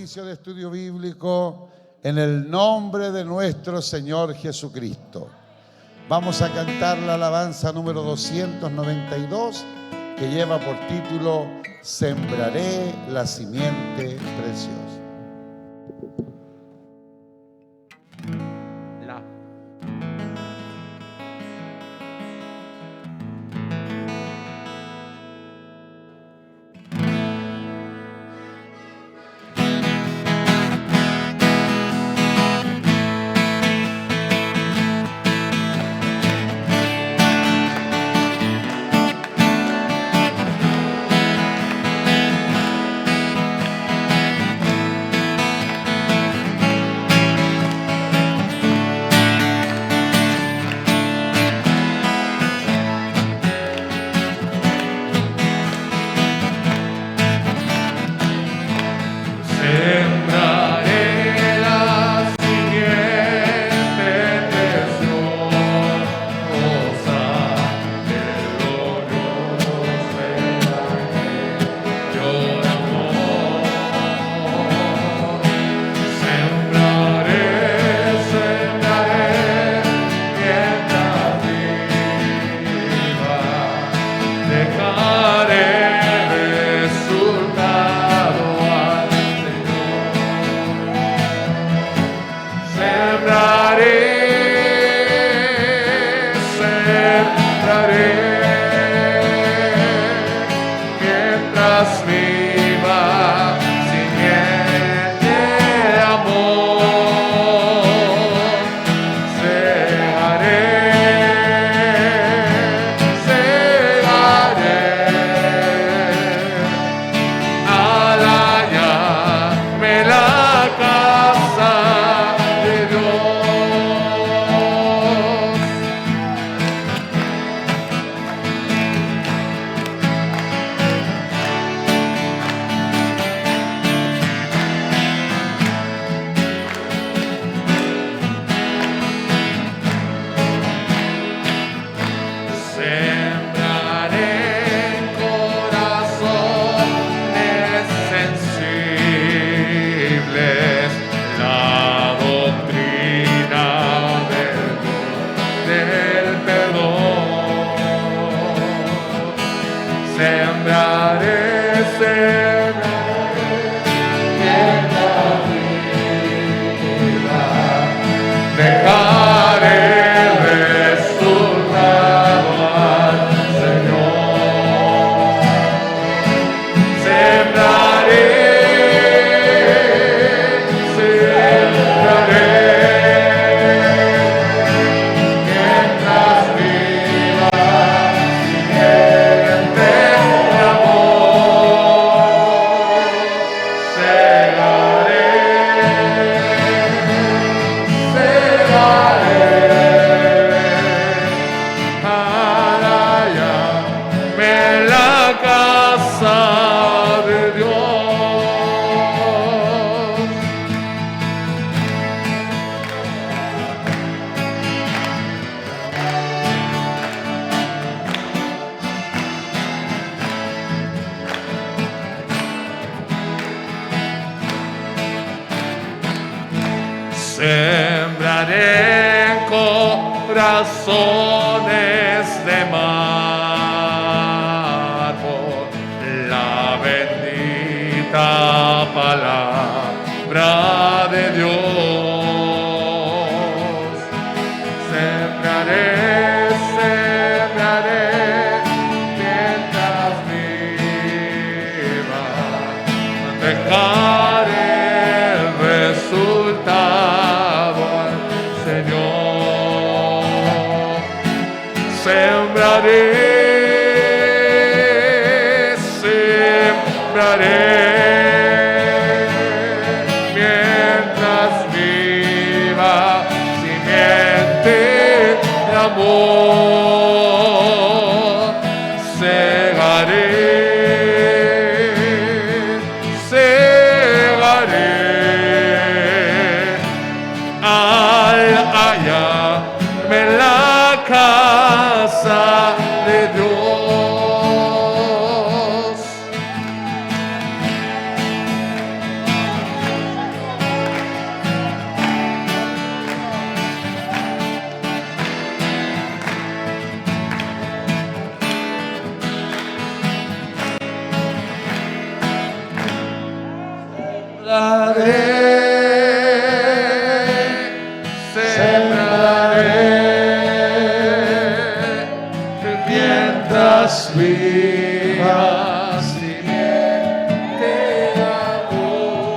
servicio de estudio bíblico en el nombre de nuestro Señor Jesucristo. Vamos a cantar la alabanza número 292 que lleva por título Sembraré la simiente preciosa. Sembraré corazones de mármol la bendita palabra de Dios. Sembraré mientras viva, dejaré el resultado al Señor. Sembraré mientras viva simiente de amor. Segaré mientras viva simiente de amor.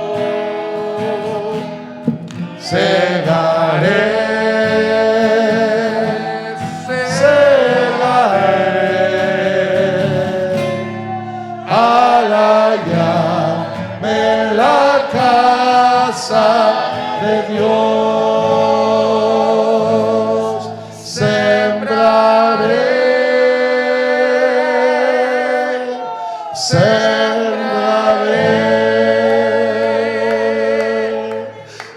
Segaré, al hallarme en la casa de Dios, sembraré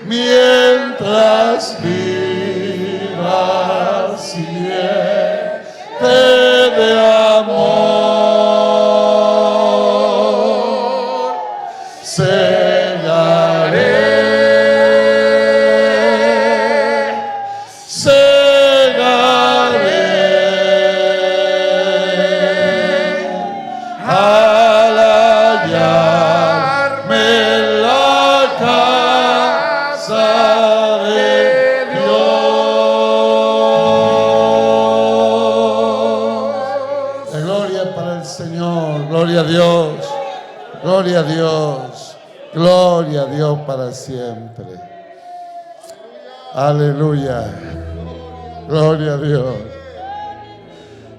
mientras viva siente de amor, segaré al hallarme en la casa de Dios. La gloria es para el Señor, gloria a Dios, gloria a Dios, gloria a Dios para siempre. Aleluya, gloria a Dios.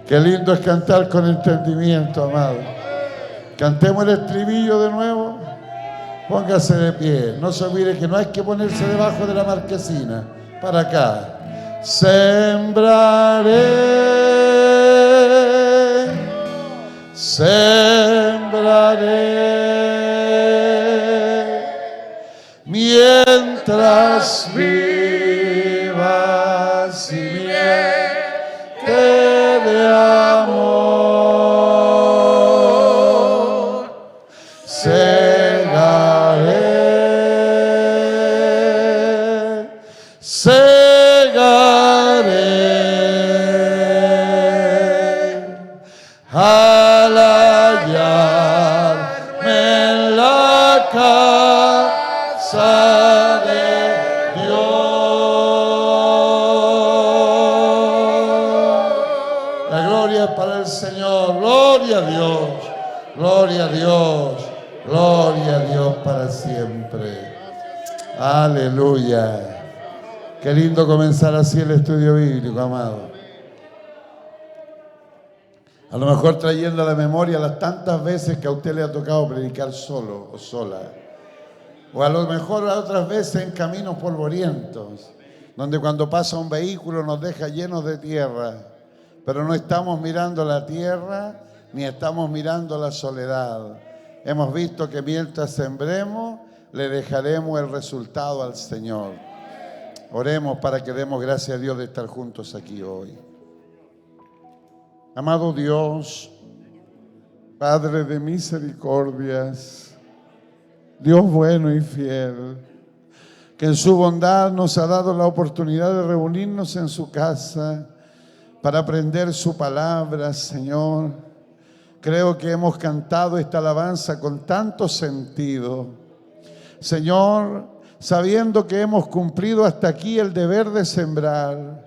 Qué lindo es cantar con entendimiento, amado. Cantemos el estribillo de nuevo. Póngase de pie. No se olvide que no hay que ponerse debajo de la marquesina. Para acá. Sembraré, mientras viva simiente de amor, segaré al hallarme en la casa de Dios. La gloria es para el Señor, gloria a Dios, gloria a Dios, gloria a Dios para siempre. Aleluya. Qué lindo comenzar así el estudio bíblico, amado. A lo mejor trayendo a la memoria las tantas veces que a usted le ha tocado predicar solo o sola. O a lo mejor otras veces en caminos polvorientos, donde cuando pasa un vehículo nos deja llenos de tierra, pero no estamos mirando la tierra ni estamos mirando la soledad. Hemos visto que mientras sembremos, le dejaremos el resultado al Señor. Oremos para que demos gracias a Dios de estar juntos aquí hoy. Amado Dios, Padre de misericordias, Dios bueno y fiel, que en su bondad nos ha dado la oportunidad de reunirnos en su casa para aprender su palabra, Señor. Creo que hemos cantado esta alabanza con tanto sentido. Señor, sabiendo que hemos cumplido hasta aquí el deber de sembrar,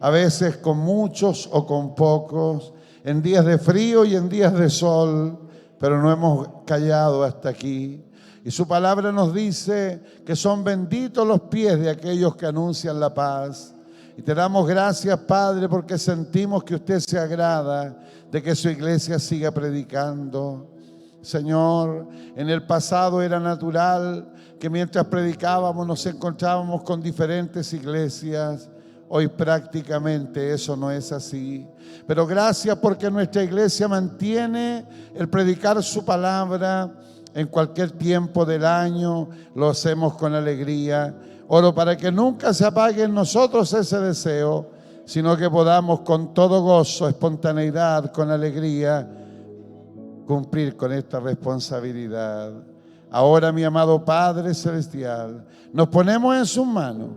a veces con muchos o con pocos, en días de frío y en días de sol, pero no hemos callado hasta aquí. Y su palabra nos dice que son benditos los pies de aquellos que anuncian la paz. Y te damos gracias, Padre, porque sentimos que usted se agrada de que su iglesia siga predicando. Señor, en el pasado era natural que mientras predicábamos nos encontrábamos con diferentes iglesias. Hoy prácticamente eso no es así. Pero gracias porque nuestra iglesia mantiene el predicar su palabra en cualquier tiempo del año. Lo hacemos con alegría. Oro para que nunca se apague en nosotros ese deseo, sino que podamos con todo gozo, espontaneidad, con alegría, cumplir con esta responsabilidad. Ahora, mi amado Padre Celestial, nos ponemos en sus manos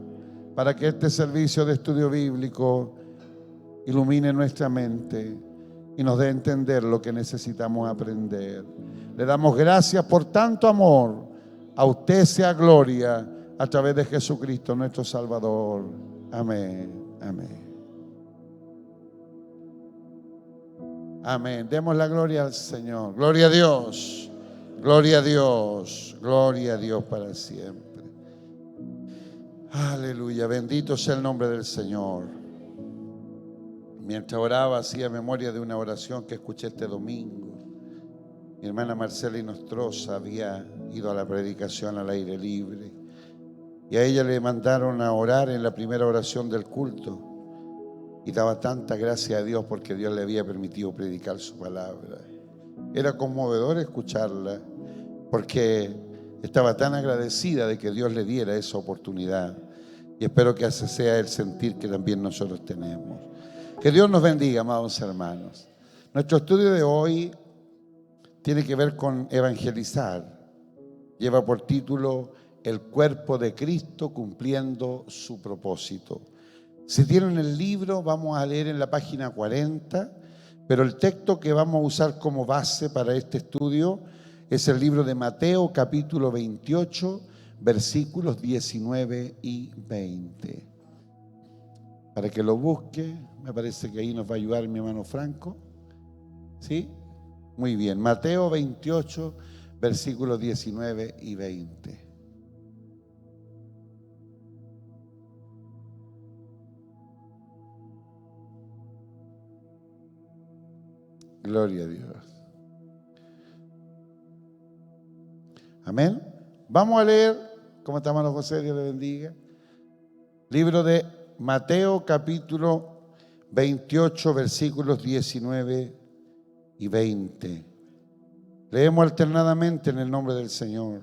para que este servicio de estudio bíblico ilumine nuestra mente y nos dé a entender lo que necesitamos aprender. Le damos gracias por tanto amor, A usted sea gloria a través de Jesucristo, nuestro Salvador. Amén. Amén. Amén. Demos la gloria al Señor. Gloria a Dios. Gloria a Dios. Gloria a Dios para siempre. Aleluya. Bendito sea el nombre del Señor. Mientras oraba, hacía memoria de una oración que escuché este domingo. Mi hermana Marcela Inostroza había ido a la predicación al aire libre y a ella le mandaron a orar en la primera oración del culto y daba tanta gracia a Dios porque Dios le había permitido predicar su palabra. Era conmovedor escucharla porque estaba tan agradecida de que Dios le diera esa oportunidad, y espero que ese sea el sentir que también nosotros tenemos. Que Dios nos bendiga, amados hermanos. Nuestro estudio de hoy tiene que ver con evangelizar. Lleva por título El cuerpo de Cristo cumpliendo su propósito. Si tienen el libro, vamos a leer en la página 40, pero el texto que vamos a usar como base para este estudio es el libro de Mateo, capítulo 28, versículos 19 y 20. Para que lo busque, me parece que ahí nos va a ayudar mi hermano Franco. ¿Sí? Muy bien, Mateo 28, versículos 19 y 20. Gloria a Dios. Amén. Vamos a leer, ¿cómo está, hermano José? Dios le bendiga. Libro de Mateo, capítulo 28, versículos 19 y 20. Leemos alternadamente en el nombre del Señor.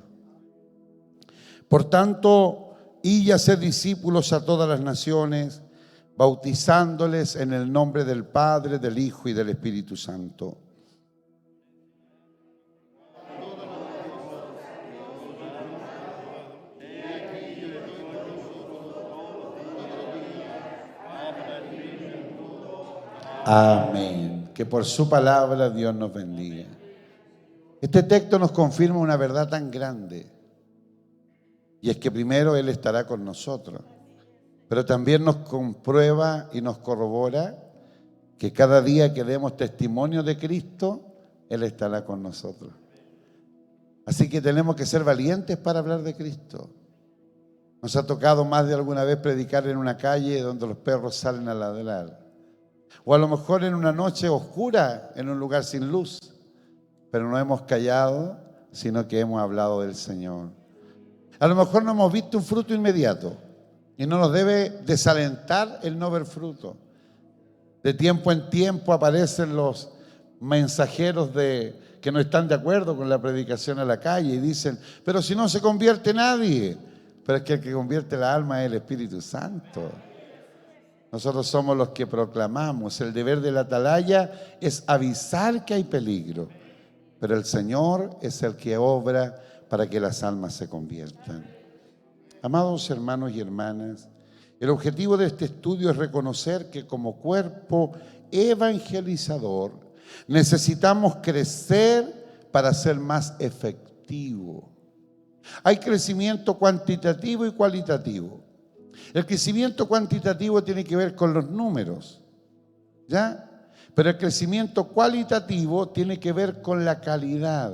Por tanto, id y haced discípulos a todas las naciones, bautizándoles en el nombre del Padre, del Hijo y del Espíritu Santo. Amén. Que por su palabra Dios nos bendiga. Este texto nos confirma una verdad tan grande, y es que primero Él estará con nosotros, pero también nos comprueba y nos corrobora que cada día que demos testimonio de Cristo, Él estará con nosotros. Así que tenemos que ser valientes para hablar de Cristo. Nos ha tocado más de alguna vez predicar en una calle donde los perros salen a ladrar, o a lo mejor en una noche oscura, en un lugar sin luz, pero no hemos callado, sino que hemos hablado del Señor. A lo mejor no hemos visto un fruto inmediato y no nos debe desalentar el no ver fruto. De tiempo en tiempo aparecen los mensajeros que no están de acuerdo con la predicación a la calle y dicen, pero si no se convierte nadie. Pero es que el que convierte la alma es el Espíritu Santo. Nosotros somos los que proclamamos. El deber de la atalaya es avisar que hay peligro, pero el Señor es el que obra para que las almas se conviertan. Amados hermanos y hermanas, el objetivo de este estudio es reconocer que como cuerpo evangelizador necesitamos crecer para ser más efectivo. Hay crecimiento cuantitativo y cualitativo. El crecimiento cuantitativo tiene que ver con los números, ¿ya? Pero el crecimiento cualitativo tiene que ver con la calidad.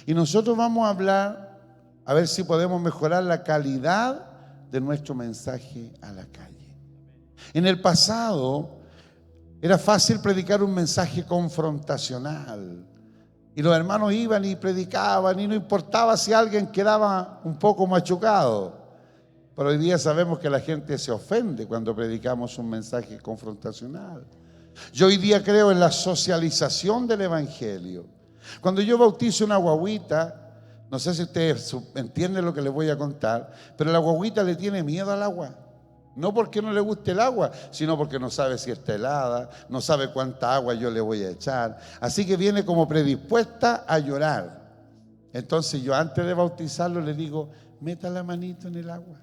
Y nosotros vamos a hablar, a ver si podemos mejorar la calidad de nuestro mensaje a la calle. En el pasado era fácil predicar un mensaje confrontacional. Y los hermanos iban y predicaban y no importaba si alguien quedaba un poco machucado. Pero hoy día sabemos que la gente se ofende cuando predicamos un mensaje confrontacional. Yo hoy día creo en la socialización del evangelio. Cuando yo bautizo una guagüita, no sé si ustedes entienden lo que les voy a contar, pero la guagüita le tiene miedo al agua. No porque no le guste el agua, sino porque no sabe si está helada, no sabe cuánta agua yo le voy a echar. Así que viene como predispuesta a llorar. Entonces yo antes de bautizarlo le digo, meta la manito en el agua.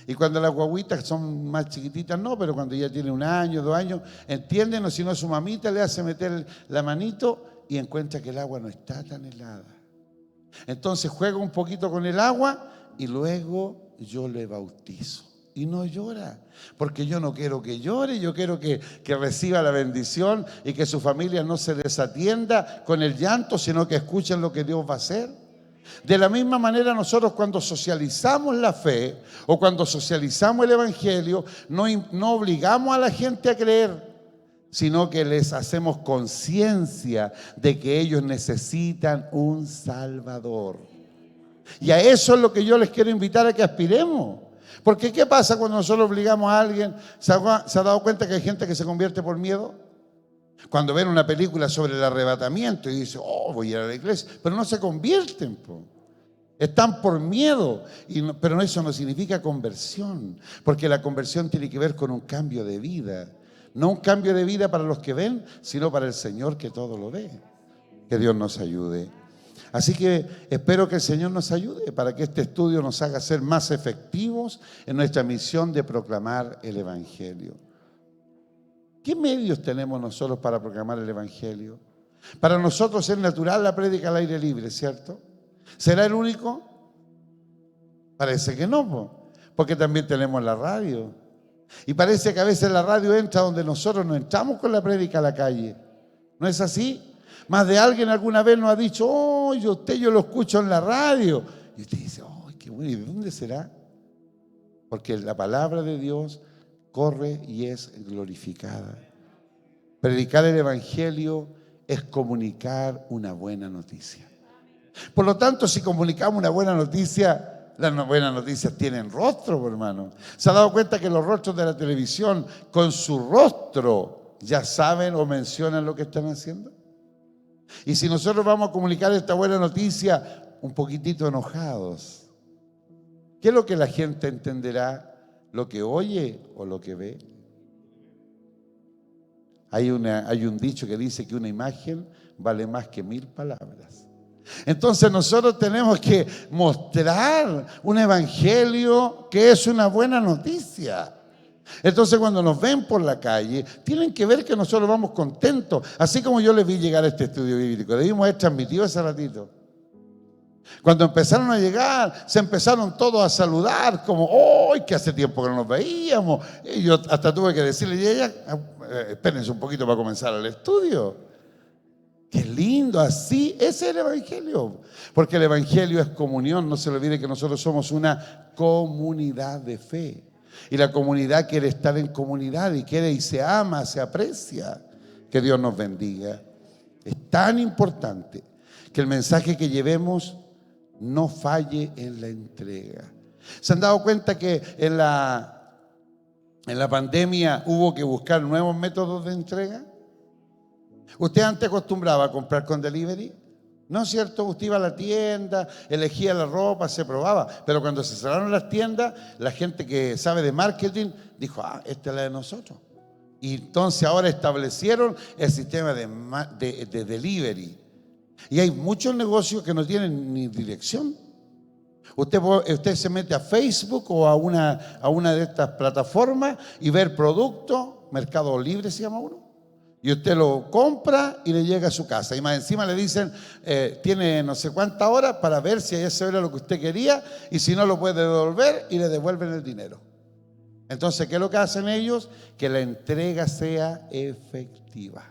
Y cuando las guaguitas son más chiquititas, no, pero cuando ya tiene 1 año, 2 años, entienden, o si no su mamita le hace meter la manito y encuentra que el agua no está tan helada. Entonces juega un poquito con el agua y luego yo le bautizo. Y no llora, porque yo no quiero que llore, yo quiero que reciba la bendición y que su familia no se desatienda con el llanto, sino que escuchen lo que Dios va a hacer. De la misma manera nosotros cuando socializamos la fe o cuando socializamos el Evangelio, no obligamos a la gente a creer, sino que les hacemos conciencia de que ellos necesitan un Salvador. Y a eso es lo que yo les quiero invitar a que aspiremos. Porque ¿qué pasa cuando nosotros obligamos a alguien? ¿Se ha dado cuenta que hay gente que se convierte por miedo? Cuando ven una película sobre el arrebatamiento y dicen, oh, voy a ir a la iglesia, pero no se convierten, po. Están por miedo, pero eso no significa conversión, porque la conversión tiene que ver con un cambio de vida. No un cambio de vida para los que ven, sino para el Señor que todo lo ve. Que Dios nos ayude. Así que espero que el Señor nos ayude para que este estudio nos haga ser más efectivos en nuestra misión de proclamar el Evangelio. ¿Qué medios tenemos nosotros para proclamar el Evangelio? Para nosotros es natural la prédica al aire libre, ¿cierto? ¿Será el único? Parece que no, porque también tenemos la radio. Y parece que a veces la radio entra donde nosotros no entramos con la prédica a la calle. ¿No es así? Más de alguien alguna vez nos ha dicho, oh, yo lo escucho en la radio. Y usted dice, oh, qué bueno, ¿y de dónde será? Porque la palabra de Dios corre y es glorificada. Predicar el Evangelio es comunicar una buena noticia. Por lo tanto, si comunicamos una buena noticia, las buenas noticias tienen rostro, hermano. ¿Se ha dado cuenta que los rostros de la televisión con su rostro ya saben o mencionan lo que están haciendo? Y si nosotros vamos a comunicar esta buena noticia un poquitito enojados, ¿qué es lo que la gente entenderá? ¿Lo que oye o lo que ve? Hay un dicho que dice que una imagen vale más que 1000 palabras. Entonces nosotros tenemos que mostrar un evangelio que es una buena noticia. Entonces cuando nos ven por la calle, tienen que ver que nosotros vamos contentos. Así como yo les vi llegar a este estudio bíblico, debimos haber transmitido ese ratito. Cuando empezaron a llegar, se empezaron todos a saludar como, ¡oh! Que hace tiempo que no nos veíamos. Y yo hasta tuve que decirle, ya, espérense un poquito para comenzar el estudio. Qué lindo, así, ese es el Evangelio. Porque el Evangelio es comunión, no se le olvide que nosotros somos una comunidad de fe. Y la comunidad quiere estar en comunidad y quiere y se ama, se aprecia. Que Dios nos bendiga. Es tan importante que el mensaje que llevemos no falle en la entrega. ¿Se han dado cuenta que en la pandemia hubo que buscar nuevos métodos de entrega? ¿Usted antes acostumbraba a comprar con delivery? ¿No es cierto? Usted iba a la tienda, elegía la ropa, se probaba. Pero cuando se cerraron las tiendas, la gente que sabe de marketing dijo, esta es la de nosotros. Y entonces ahora establecieron el sistema de delivery. Y hay muchos negocios que no tienen ni dirección. Usted se mete a Facebook o a una de estas plataformas y ver productos, Mercado Libre se llama uno. Y usted lo compra y le llega a su casa. Y más encima le dicen, tiene no sé cuántas horas para ver si eso era lo que usted quería. Y si no, lo puede devolver y le devuelven el dinero. Entonces, ¿qué es lo que hacen ellos? Que la entrega sea efectiva.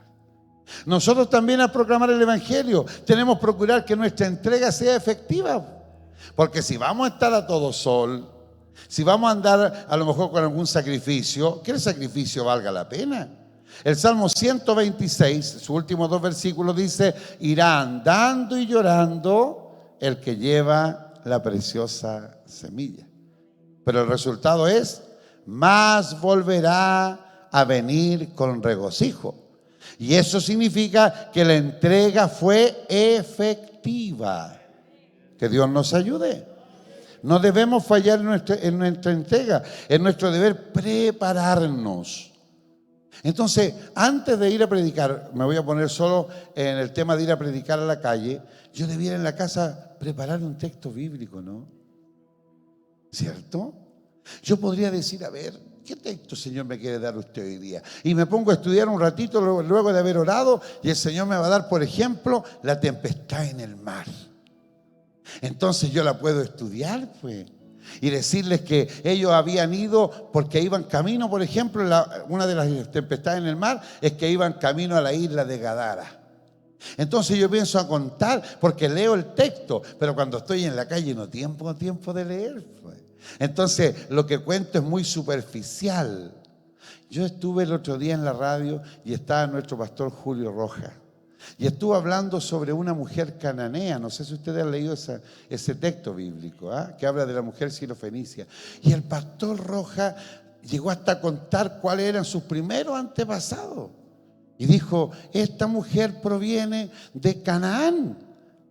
Nosotros también al proclamar el Evangelio tenemos que procurar que nuestra entrega sea efectiva. Porque si vamos a estar a todo sol, si vamos a andar a lo mejor con algún sacrificio, que el sacrificio valga la pena. El Salmo 126, sus últimos 2 versículos dice, irá andando y llorando el que lleva la preciosa semilla. Pero el resultado es, más volverá a venir con regocijo. Y eso significa que la entrega fue efectiva. Que Dios nos ayude. No debemos fallar en nuestra entrega. Es nuestro deber prepararnos. Entonces, antes de ir a predicar, me voy a poner solo en el tema de ir a predicar a la calle, yo debiera en la casa preparar un texto bíblico, ¿no? ¿Cierto? Yo podría decir, a ver, ¿qué texto, Señor, me quiere dar usted hoy día? Y me pongo a estudiar un ratito luego de haber orado y el Señor me va a dar, por ejemplo, la tempestad en el mar. Entonces yo la puedo estudiar, pues. Y decirles que ellos habían ido porque iban camino, por ejemplo, una de las tempestades en el mar es que iban camino a la isla de Gadara. Entonces yo pienso a contar porque leo el texto, pero cuando estoy en la calle no tengo tiempo de leer, pues. Entonces lo que cuento es muy superficial. Yo estuve el otro día en la radio y estaba nuestro pastor Julio Rojas. Y estuvo hablando sobre una mujer cananea. No sé si ustedes han leído ese texto bíblico, que habla de la mujer sirofenicia. Y el pastor Rojas llegó hasta contar cuáles eran sus primeros antepasados. Y dijo, esta mujer proviene de Canaán,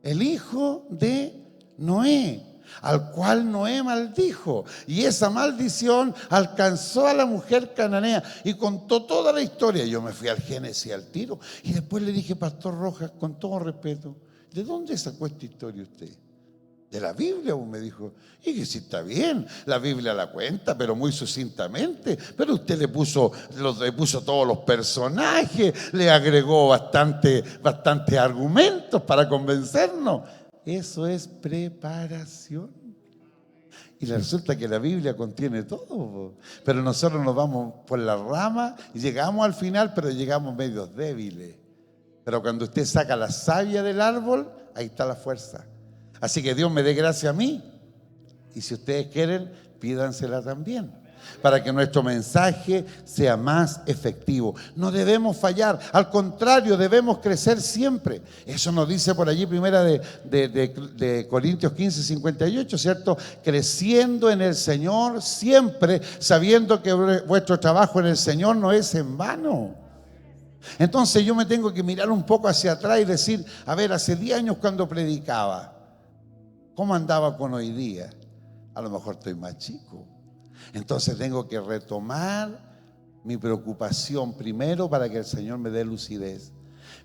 el hijo de Noé, al cual Noé maldijo. Y esa maldición alcanzó a la mujer cananea y contó toda la historia. Yo me fui al Génesis al tiro y después le dije, pastor Rojas, con todo respeto, ¿de dónde sacó esta historia usted? De la Biblia, me dijo. Y que sí, está bien, la Biblia la cuenta, pero muy sucintamente. Pero usted le puso todos los personajes, le agregó bastante argumentos para convencernos. Eso es preparación. Y resulta que la Biblia contiene todo. Pero nosotros nos vamos por la rama y llegamos al final, pero llegamos medios débiles. Pero cuando usted saca la savia del árbol, ahí está la fuerza. Así que Dios me dé gracia a mí. Y si ustedes quieren, pídansela también, para que nuestro mensaje sea más efectivo. No debemos fallar, al contrario, debemos crecer siempre. Eso nos dice por allí primera de Corintios 15, 58, ¿cierto? Creciendo en el Señor siempre, sabiendo que vuestro trabajo en el Señor no es en vano. Entonces yo me tengo que mirar un poco hacia atrás y decir, a ver, hace 10 años cuando predicaba, ¿cómo andaba con hoy día? A lo mejor estoy más chico. Entonces tengo que retomar mi preocupación primero para que el Señor me dé lucidez,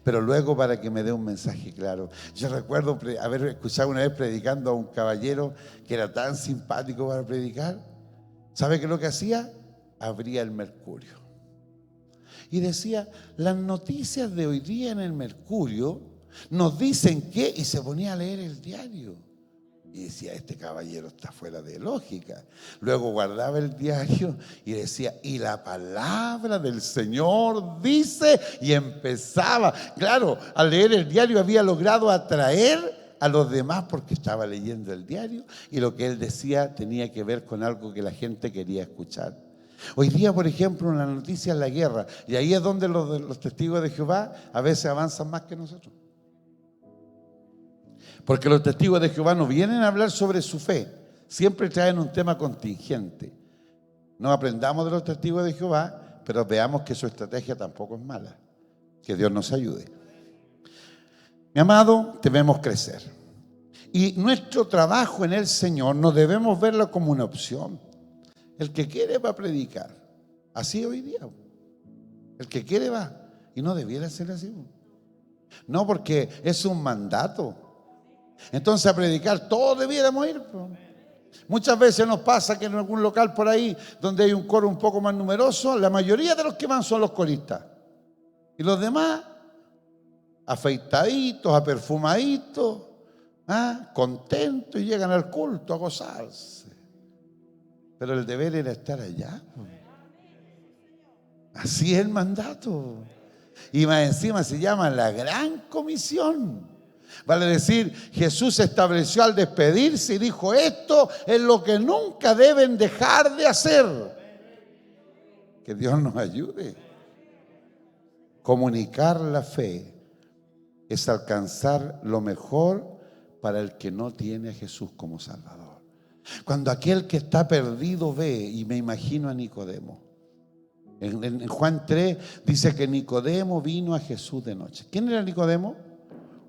pero luego para que me dé un mensaje claro. Yo recuerdo haber escuchado una vez predicando a un caballero que era tan simpático para predicar. ¿Sabe qué es lo que hacía? Abría el Mercurio y decía, las noticias de hoy día en el Mercurio nos dicen que, y se ponía a leer el diario. Y decía, este caballero está fuera de lógica. Luego guardaba el diario y decía, y la palabra del Señor dice, y empezaba. Claro, al leer el diario había logrado atraer a los demás porque estaba leyendo el diario y lo que él decía tenía que ver con algo que la gente quería escuchar. Hoy día, por ejemplo, una noticia es la guerra, y ahí es donde los testigos de Jehová a veces avanzan más que nosotros. Porque los testigos de Jehová no vienen a hablar sobre su fe, siempre traen un tema contingente. No aprendamos de los testigos de Jehová, pero veamos que su estrategia tampoco es mala. Que Dios nos ayude. Mi amado, debemos crecer. Y nuestro trabajo en el Señor no debemos verlo como una opción. El que quiere va a predicar. Así hoy día. El que quiere va. Y no debiera ser así. No, porque es un mandato. Entonces a predicar todos debiéramos ir. Muchas veces nos pasa que en algún local por ahí donde hay un coro un poco más numeroso, la mayoría de los que van son los coristas. Y los demás, afeitaditos, aperfumaditos, contentos, y llegan al culto a gozarse. Pero el deber era estar allá. Así es el mandato. Y más encima se llama la gran comisión. Vale decir, Jesús estableció al despedirse y dijo, esto es lo que nunca deben dejar de hacer. Que Dios nos ayude. Comunicar la fe es alcanzar lo mejor para el que no tiene a Jesús como Salvador. Cuando aquel que está perdido ve, y me imagino a Nicodemo. En Juan 3 dice que Nicodemo vino a Jesús de noche. ¿Quién era Nicodemo?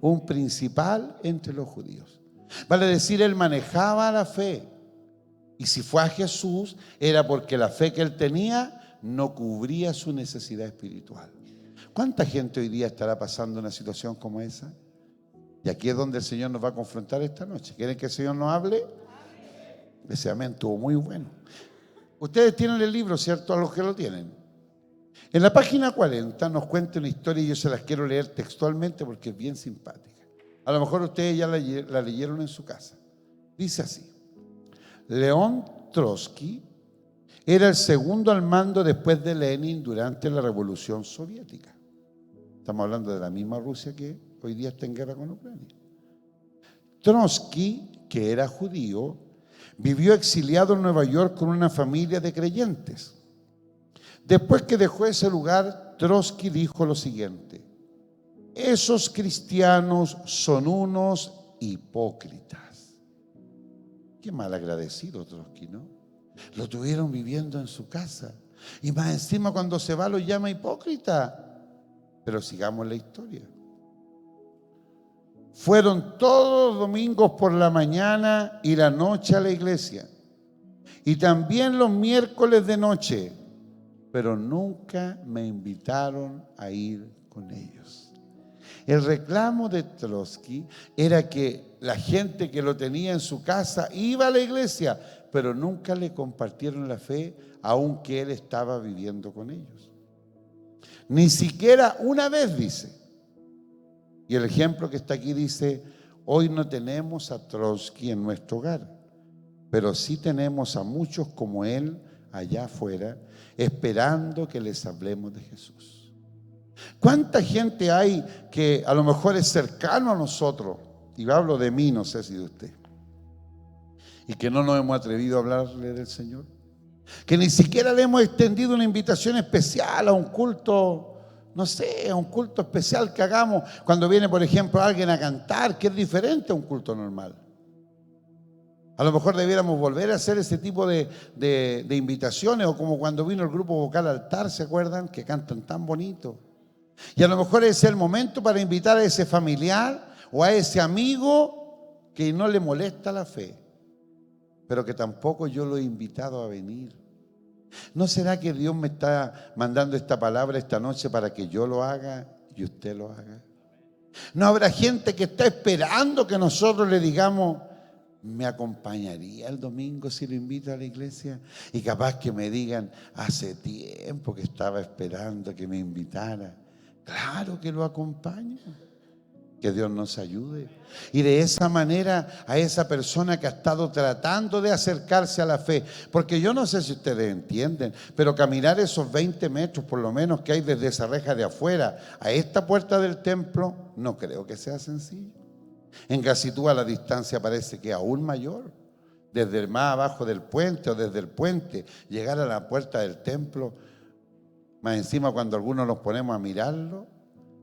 Un principal entre los judíos. Vale decir, él manejaba la fe. Y si fue a Jesús, era porque la fe que él tenía no cubría su necesidad espiritual. ¿Cuánta gente hoy día estará pasando una situación como esa? Y aquí es donde el Señor nos va a confrontar esta noche. ¿Quieren que el Señor nos hable? Ese amén estuvo muy bueno. Ustedes tienen el libro, ¿cierto? A los que lo tienen. En la página 40 nos cuenta una historia y yo se las quiero leer textualmente porque es bien simpática. A lo mejor ustedes ya la leyeron en su casa. Dice así: León Trotsky era el segundo al mando después de Lenin durante la Revolución Soviética. Estamos hablando de la misma Rusia que hoy día está en guerra con Ucrania. Trotsky, que era judío, vivió exiliado en Nueva York con una familia de creyentes. Después que dejó ese lugar, Trotsky dijo lo siguiente: esos cristianos son unos hipócritas. Qué mal agradecido Trotsky, ¿no? Lo tuvieron viviendo en su casa y más encima cuando se va lo llama hipócrita. Pero sigamos la historia. Fueron todos los domingos por la mañana y la noche a la iglesia, y también los miércoles de noche, pero nunca me invitaron a ir con ellos. El reclamo de Trotsky era que la gente que lo tenía en su casa iba a la iglesia, pero nunca le compartieron la fe, aunque él estaba viviendo con ellos. Ni siquiera una vez, dice. Y el ejemplo que está aquí dice: hoy no tenemos a Trotsky en nuestro hogar, pero sí tenemos a muchos como él allá afuera, esperando que les hablemos de Jesús. ¿Cuánta gente hay que a lo mejor es cercano a nosotros? Y hablo de mí, no sé si de usted. Y que no nos hemos atrevido a hablarle del Señor. Que ni siquiera le hemos extendido una invitación especial a un culto, no sé, a un culto especial que hagamos cuando viene, por ejemplo, alguien a cantar, que es diferente a un culto normal. A lo mejor debiéramos volver a hacer ese tipo de invitaciones, o como cuando vino el grupo vocal Altar, ¿se acuerdan? Que cantan tan bonito. Y a lo mejor ese es el momento para invitar a ese familiar o a ese amigo que no le molesta la fe, pero que tampoco yo lo he invitado a venir. ¿No será que Dios me está mandando esta palabra esta noche para que yo lo haga y usted lo haga? ¿No habrá gente que está esperando que nosotros le digamos: me acompañaría el domingo si lo invito a la iglesia? Y capaz que me digan: hace tiempo que estaba esperando que me invitara. Claro que lo acompaño. Que Dios nos ayude. Y de esa manera a esa persona que ha estado tratando de acercarse a la fe, porque yo no sé si ustedes entienden, pero caminar esos 20 metros por lo menos que hay desde esa reja de afuera a esta puerta del templo, no creo que sea sencillo. En Gacitúa la distancia parece que es aún mayor. Desde más abajo del puente o desde el puente, llegar a la puerta del templo, más encima cuando algunos nos ponemos a mirarlo,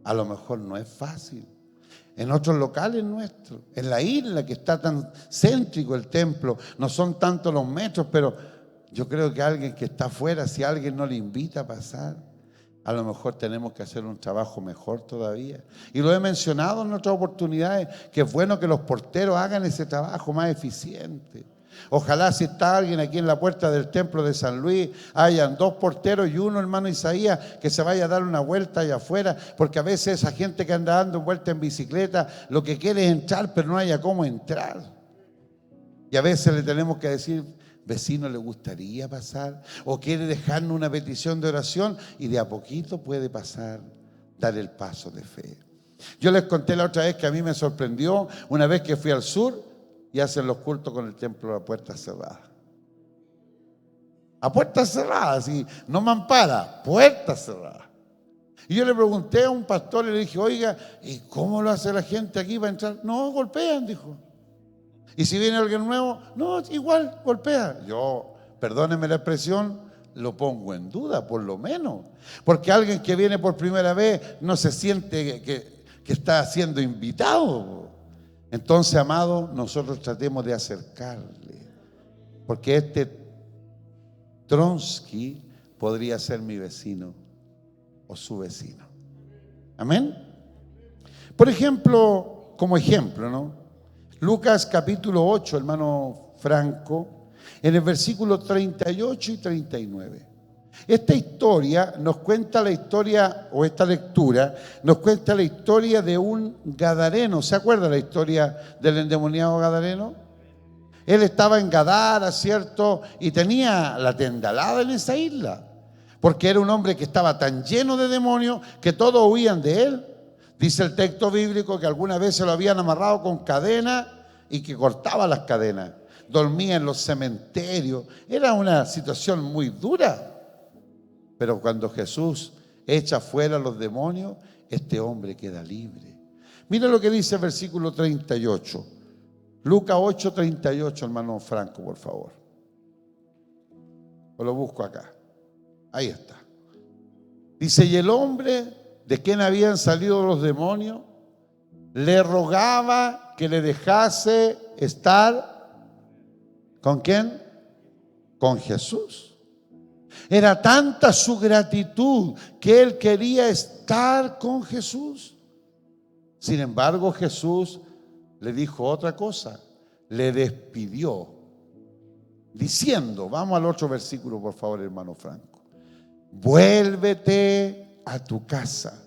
a lo mejor no es fácil. En otros locales nuestros, en la isla que está tan céntrico el templo, no son tantos los metros, pero yo creo que alguien que está afuera, si alguien no le invita a pasar, a lo mejor tenemos que hacer un trabajo mejor todavía. Y lo he mencionado en otras oportunidades, que es bueno que los porteros hagan ese trabajo más eficiente. Ojalá si está alguien aquí en la puerta del templo de San Luis, hayan 2 porteros y uno, hermano Isaías, que se vaya a dar una vuelta allá afuera, porque a veces esa gente que anda dando vuelta en bicicleta, lo que quiere es entrar, pero no haya cómo entrar. Y a veces le tenemos que decir: vecino, ¿le gustaría pasar? O quiere dejarnos una petición de oración, y de a poquito puede pasar, dar el paso de fe. Yo les conté la otra vez que a mí me sorprendió una vez que fui al sur y hacen los cultos con el templo a puerta cerrada. A puerta cerrada, así, no mampara, puerta cerrada. Y yo le pregunté a un pastor y le dije: oiga, ¿y cómo lo hace la gente aquí para entrar? No, golpean, dijo. Y si viene alguien nuevo, no, igual, golpea. Yo, perdónenme la expresión, lo pongo en duda, por lo menos. Porque alguien que viene por primera vez no se siente que está siendo invitado. Entonces, amados, nosotros tratemos de acercarle, porque este Trotsky podría ser mi vecino o su vecino. Amén. Por ejemplo, como ejemplo, ¿no? Lucas capítulo 8, hermano Franco, en el versículo 38 y 39. Esta historia nos cuenta la historia, o esta lectura, nos cuenta la historia de un gadareno. ¿Se acuerda la historia del endemoniado gadareno? Él estaba en Gadara, ¿cierto? Y tenía la tendalada en esa isla, porque era un hombre que estaba tan lleno de demonios que todos huían de él. Dice el texto bíblico que algunas veces lo habían amarrado con cadenas y que cortaba las cadenas. Dormía en los cementerios. Era una situación muy dura. Pero cuando Jesús echa fuera a los demonios, este hombre queda libre. Mira lo que dice el versículo 38. Lucas 8:38, hermano Franco, por favor. O lo busco acá. Ahí está. Dice, y el hombre de quien habían salido los demonios le rogaba que le dejase estar. ¿Con quién? Con Jesús. Era tanta su gratitud que él quería estar con Jesús. Sin embargo, Jesús le dijo otra cosa, le despidió, diciendo, vamos al otro versículo, por favor, hermano Franco. Vuélvete a tu casa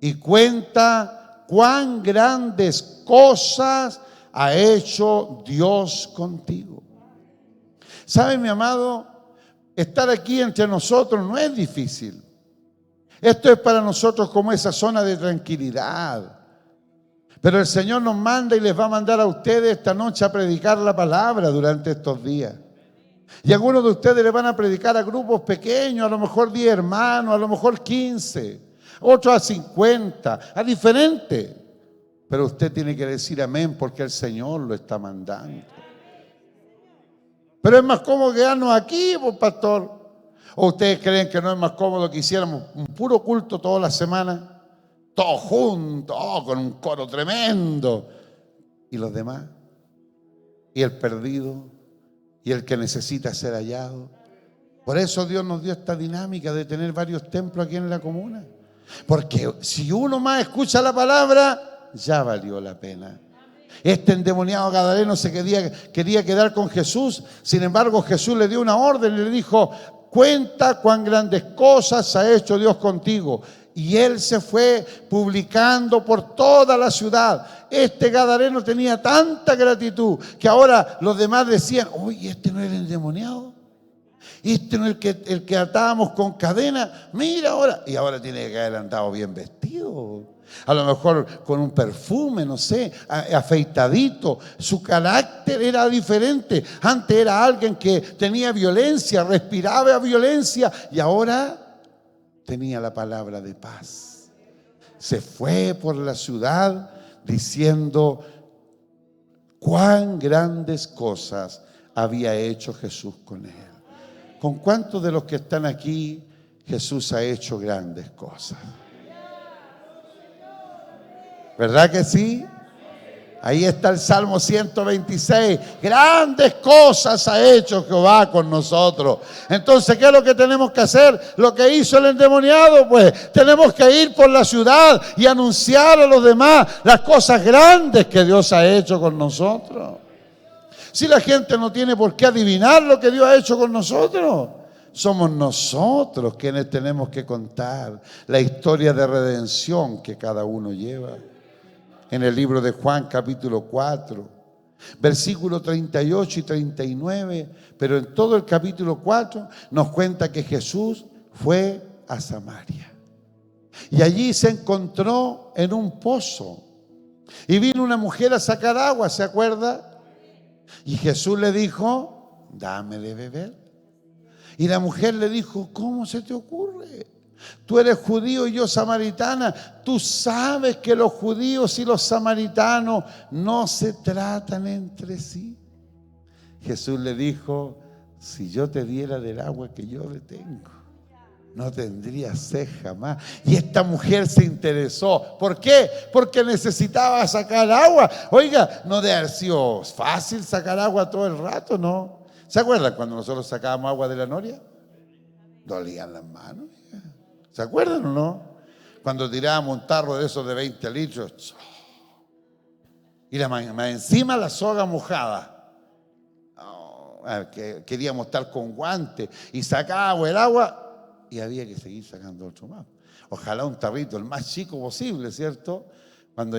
y cuenta cuán grandes cosas ha hecho Dios contigo. ¿Sabe, mi amado? Estar aquí entre nosotros no es difícil. Esto es para nosotros como esa zona de tranquilidad. Pero el Señor nos manda y les va a mandar a ustedes esta noche a predicar la palabra durante estos días. Y algunos de ustedes le van a predicar a grupos pequeños, a lo mejor 10 hermanos, a lo mejor 15, otros a 50, a diferentes. Pero usted tiene que decir amén porque el Señor lo está mandando. Pero es más cómodo quedarnos aquí, pues, pastor. ¿O ustedes creen que no es más cómodo que hiciéramos un puro culto toda la semana? Todos juntos, con un coro tremendo. ¿Y los demás? ¿Y el perdido? ¿Y el que necesita ser hallado? Por eso Dios nos dio esta dinámica de tener varios templos aquí en la comuna. Porque si uno más escucha la palabra, ya valió la pena. Este endemoniado gadareno se quería quedar con Jesús. Sin embargo, Jesús le dio una orden y le dijo, cuenta cuán grandes cosas ha hecho Dios contigo. Y él se fue publicando por toda la ciudad. Este gadareno tenía tanta gratitud que ahora los demás decían, oye, este no era el endemoniado. Este no es el que atábamos con cadena. Mira ahora. Y ahora tiene que haber andado bien vestido. A lo mejor con un perfume, no sé, afeitadito. Su carácter era diferente. Antes era alguien que tenía violencia, respiraba violencia. Y ahora tenía la palabra de paz. Se fue por la ciudad diciendo cuán grandes cosas había hecho Jesús con él. ¿Con cuántos de los que están aquí Jesús ha hecho grandes cosas? ¿Verdad que sí? Ahí está el Salmo 126. Grandes cosas ha hecho Jehová con nosotros. Entonces, ¿qué es lo que tenemos que hacer? Lo que hizo el endemoniado, pues tenemos que ir por la ciudad y anunciar a los demás las cosas grandes que Dios ha hecho con nosotros. Si la gente no tiene por qué adivinar lo que Dios ha hecho con nosotros, somos nosotros quienes tenemos que contar la historia de redención que cada uno lleva. En el libro de Juan capítulo 4, versículos 38 y 39, pero en todo el capítulo 4 nos cuenta que Jesús fue a Samaria. Y allí se encontró en un pozo. Y vino una mujer a sacar agua, ¿se acuerda? Y Jesús le dijo, dame de beber. Y la mujer le dijo, ¿cómo se te ocurre? Tú eres judío y yo samaritana. Tú sabes que los judíos y los samaritanos no se tratan entre sí. Jesús le dijo, si yo te diera del agua que yo le tengo, no tendría sed jamás. Y esta mujer se interesó. ¿Por qué? Porque necesitaba sacar agua. Oiga, no debe haber sido fácil sacar agua todo el rato, ¿no? ¿Se acuerdan cuando nosotros sacábamos agua de la noria? Dolían las manos. ¿Se acuerdan o no? Cuando tirábamos un tarro de esos de 20 litros. Y más encima la soga mojada. Queríamos estar con guantes y sacábamos el agua. Y había que seguir sacando otro más. Ojalá un tarrito el más chico posible, ¿cierto? Cuando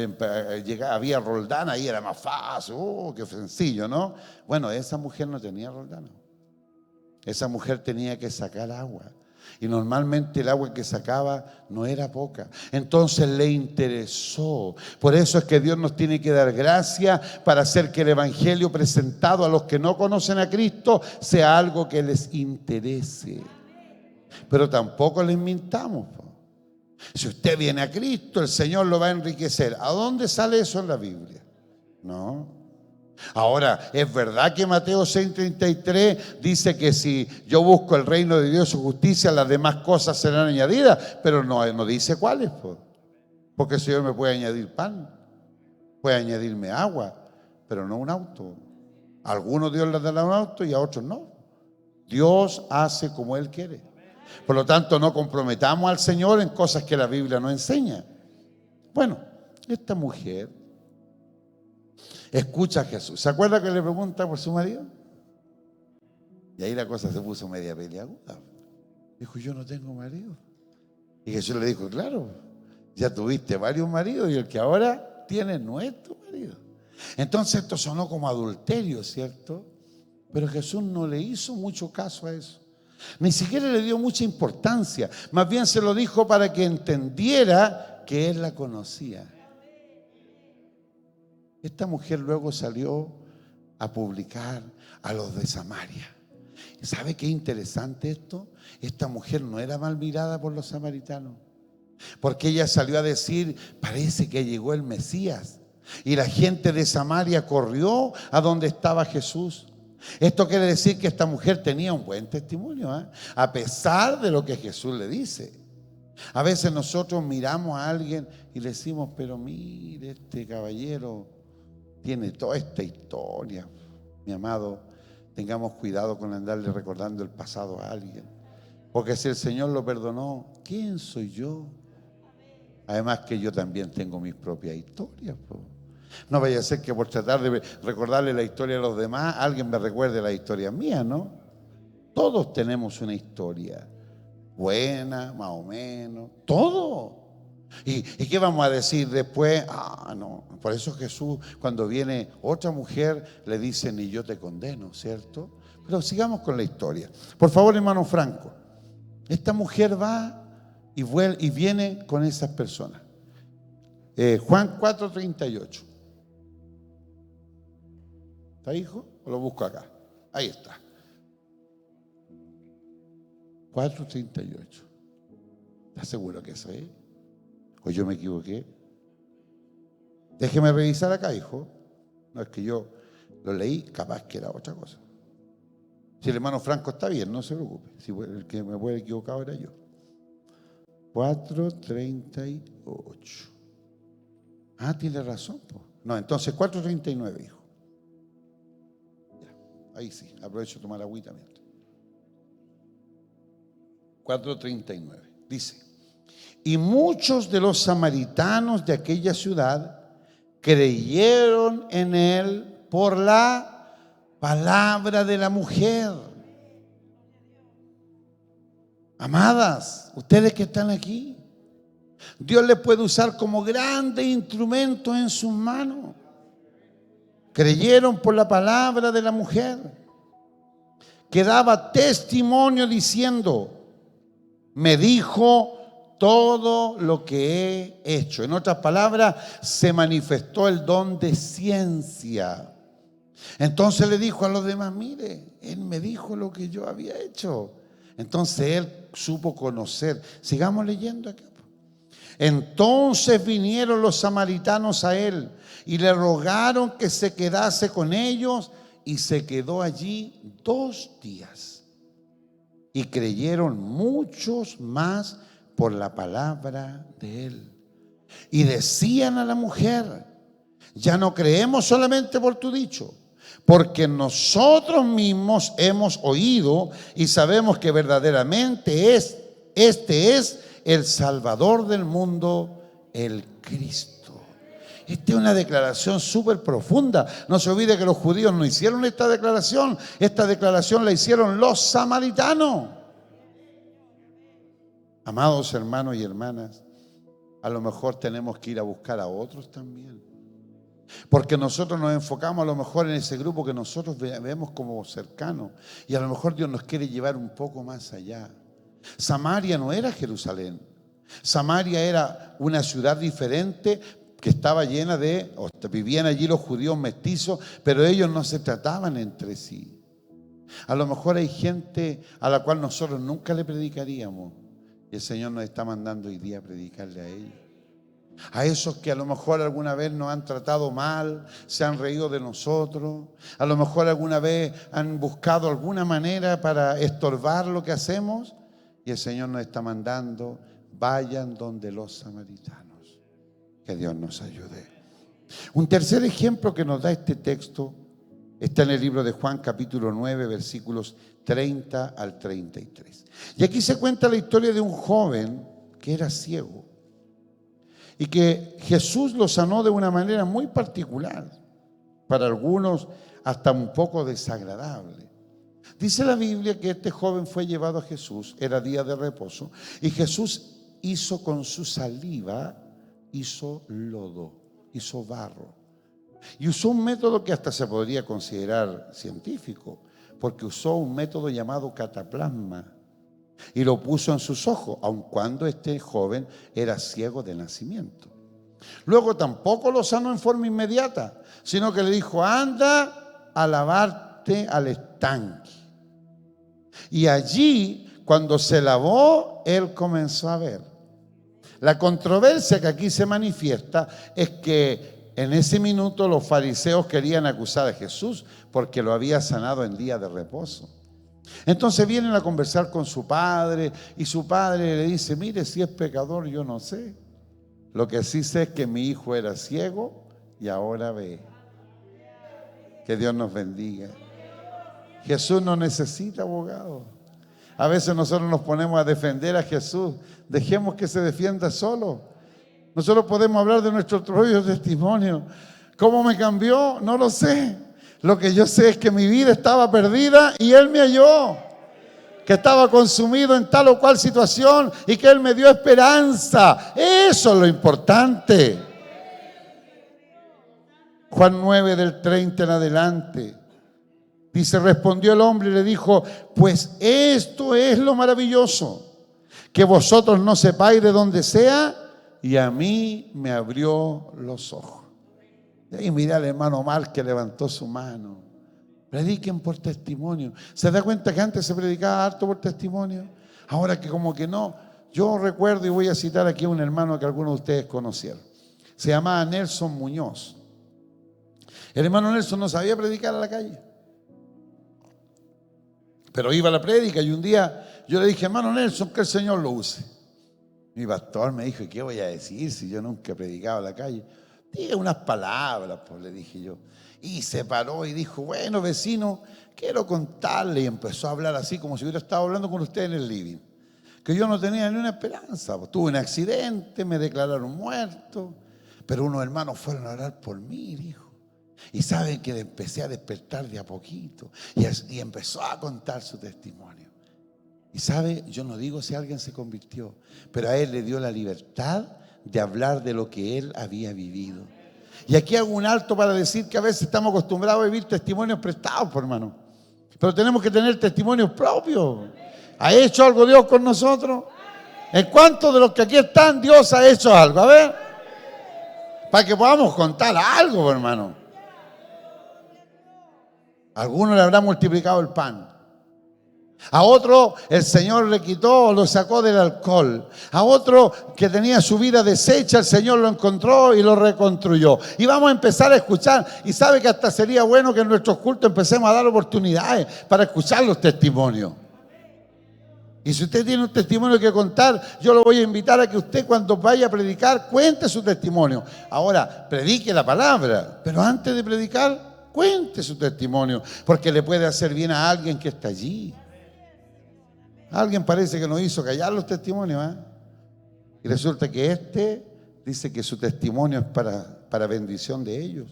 había roldana, ahí era más fácil. Qué sencillo, ¿no? Bueno, esa mujer no tenía roldana. Esa mujer tenía que sacar agua. Y normalmente el agua que sacaba no era poca. Entonces le interesó. Por eso es que Dios nos tiene que dar gracia para hacer que el evangelio presentado a los que no conocen a Cristo sea algo que les interese. Pero tampoco les mintamos. Si usted viene a Cristo, el Señor lo va a enriquecer. ¿A dónde sale eso en la Biblia? No. Ahora, es verdad que Mateo 6:33 dice que si yo busco el reino de Dios y su justicia, las demás cosas serán añadidas, pero no dice cuáles, porque el Señor me puede añadir pan, puede añadirme agua, pero no un auto. A algunos Dios les dará un auto y a otros no. Dios hace como Él quiere. Por lo tanto, no comprometamos al Señor en cosas que la Biblia no enseña. Bueno, esta mujer escucha a Jesús. ¿Se acuerda que le pregunta por su marido? Y ahí la cosa se puso media peliaguda. Dijo, yo no tengo marido. Y Jesús le dijo, claro, ya tuviste varios maridos y el que ahora tiene no es tu marido. Entonces esto sonó como adulterio, ¿cierto? Pero Jesús no le hizo mucho caso a eso. Ni siquiera le dio mucha importancia. Más bien se lo dijo para que entendiera que él la conocía. Esta mujer luego salió a publicar a los de Samaria. ¿Sabe qué interesante esto? Esta mujer no era mal mirada por los samaritanos, porque ella salió a decir, parece que llegó el Mesías. Y la gente de Samaria corrió a donde estaba Jesús. Esto quiere decir que esta mujer tenía un buen testimonio, a pesar de lo que Jesús le dice. A veces nosotros miramos a alguien y le decimos, pero mire, este caballero tiene toda esta historia. Mi amado, tengamos cuidado con andarle recordando el pasado a alguien, porque si el Señor lo perdonó, ¿quién soy yo? Además que yo también tengo mis propias historias. No vaya a ser que por tratar de recordarle la historia a los demás, alguien me recuerde la historia mía, ¿no? Todos tenemos una historia, buena, más o menos, todo. ¿Y qué vamos a decir después? No. Por eso Jesús, cuando viene otra mujer, le dice, ni yo te condeno, ¿cierto? Pero sigamos con la historia. Por favor, hermano Franco. Esta mujer va y viene con esas personas. Juan 4:38. ¿Está, hijo? ¿O lo busco acá? Ahí está. 4:38. ¿Estás seguro que eso es? ¿O yo me equivoqué? Déjeme revisar acá, hijo. No, es que yo lo leí, capaz que era otra cosa. Si el hermano Franco está bien, no se preocupe. Si el que me puede equivocar era yo. 4:38. Tiene razón. No, entonces 4:39, hijo. Ya, ahí sí, aprovecho de tomar agüita mientras. 4:39. Dice, y muchos de los samaritanos de aquella ciudad creyeron en él por la palabra de la mujer. Amadas, ustedes que están aquí, Dios les puede usar como grandes instrumentos en sus manos. Creyeron por la palabra de la mujer, que daba testimonio diciendo, me dijo todo lo que he hecho. En otras palabras, se manifestó el don de ciencia. Entonces le dijo a los demás, mire, él me dijo lo que yo había hecho. Entonces él supo conocer. Sigamos leyendo acá. Entonces vinieron los samaritanos a él y le rogaron que se quedase con ellos, y se quedó allí 2 días. Y creyeron muchos más por la palabra de él. Y decían a la mujer, ya no creemos solamente por tu dicho, porque nosotros mismos hemos oído y sabemos que verdaderamente este es el Salvador del mundo, el Cristo. Esta es una declaración súper profunda. No se olvide que los judíos no hicieron esta declaración la hicieron los samaritanos. Amados hermanos y hermanas, a lo mejor tenemos que ir a buscar a otros también, porque nosotros nos enfocamos a lo mejor en ese grupo que nosotros vemos como cercano, y a lo mejor Dios nos quiere llevar un poco más allá. Samaria no era Jerusalén. Samaria era una ciudad diferente que estaba llena vivían allí los judíos mestizos, pero ellos no se trataban entre sí. A lo mejor hay gente a la cual nosotros nunca le predicaríamos y el Señor nos está mandando hoy día a predicarle a ellos. A esos que a lo mejor alguna vez nos han tratado mal, se han reído de nosotros, a lo mejor alguna vez han buscado alguna manera para estorbar lo que hacemos y el Señor nos está mandando, vayan donde los samaritanos. Que Dios nos ayude. Un tercer ejemplo que nos da este texto está en el libro de Juan capítulo 9 versículos 30 al 33. Y aquí se cuenta la historia de un joven que era ciego y que Jesús lo sanó de una manera muy particular, para algunos hasta un poco desagradable. Dice la Biblia que este joven fue llevado a Jesús, era día de reposo, y Jesús hizo con su saliva, hizo lodo, hizo barro. Y usó un método que hasta se podría considerar científico, porque usó un método llamado cataplasma y lo puso en sus ojos, aun cuando este joven era ciego de nacimiento. Luego tampoco lo sanó en forma inmediata, sino que le dijo, anda a lavarte al estanque. Y allí, cuando se lavó, él comenzó a ver. La controversia que aquí se manifiesta es que en ese minuto los fariseos querían acusar a Jesús porque lo había sanado en día de reposo. Entonces vienen a conversar con su padre y su padre le dice, mire, si es pecador yo no sé. Lo que sí sé es que mi hijo era ciego y ahora ve. Que Dios nos bendiga. Jesús no necesita abogado. A veces nosotros nos ponemos a defender a Jesús. Dejemos que se defienda solo. Nosotros podemos hablar de nuestro propio testimonio. ¿Cómo me cambió? No lo sé. Lo que yo sé es que mi vida estaba perdida y Él me halló. Que estaba consumido en tal o cual situación y que Él me dio esperanza. Eso es lo importante. Juan 9 del 30 en adelante. Dice, respondió el hombre y le dijo, pues esto es lo maravilloso, que vosotros no sepáis de dónde sea, y a mí me abrió los ojos. Y mira al hermano Omar que levantó su mano. Prediquen por testimonio. ¿Se da cuenta que antes se predicaba harto por testimonio? Ahora que como que no. Yo recuerdo y voy a citar aquí a un hermano que algunos de ustedes conocieron. Se llamaba Nelson Muñoz. El hermano Nelson no sabía predicar a la calle, pero iba a la prédica y un día yo le dije, hermano Nelson, que el Señor lo use. Mi pastor me dijo, ¿y qué voy a decir si yo nunca he predicado a la calle? Diga unas palabras, pues le dije yo. Y se paró y dijo, bueno, vecino, quiero contarle. Y empezó a hablar así como si hubiera estado hablando con usted en el living. Que yo no tenía ni una esperanza. Pues, tuve un accidente, me declararon muerto, pero unos hermanos fueron a orar por mí, dijo. Y saben que empecé a despertar de a poquito. Y empezó a contar su testimonio. Y sabe, yo no digo si alguien se convirtió, pero a él le dio la libertad de hablar de lo que él había vivido. Y aquí hago un alto para decir que a veces estamos acostumbrados a vivir testimonios prestados, por hermano. Pero tenemos que tener testimonios propios. ¿Ha hecho algo Dios con nosotros? ¿En cuántos de los que aquí están Dios ha hecho algo? A ver, para que podamos contar algo, hermano. A algunos le habrá multiplicado el pan. A otro el Señor le quitó o lo sacó del alcohol. A otro que tenía su vida deshecha, el Señor lo encontró y lo reconstruyó. Y vamos a empezar a escuchar. Y sabe que hasta sería bueno que en nuestros cultos empecemos a dar oportunidades para escuchar los testimonios. Y si usted tiene un testimonio que contar, yo lo voy a invitar a que usted cuando vaya a predicar cuente su testimonio. Ahora, predique la palabra, pero antes de predicar, cuente su testimonio, porque le puede hacer bien a alguien que está allí. Alguien parece que nos hizo callar los testimonios, ¿eh? Y resulta que dice que su testimonio es para bendición de ellos.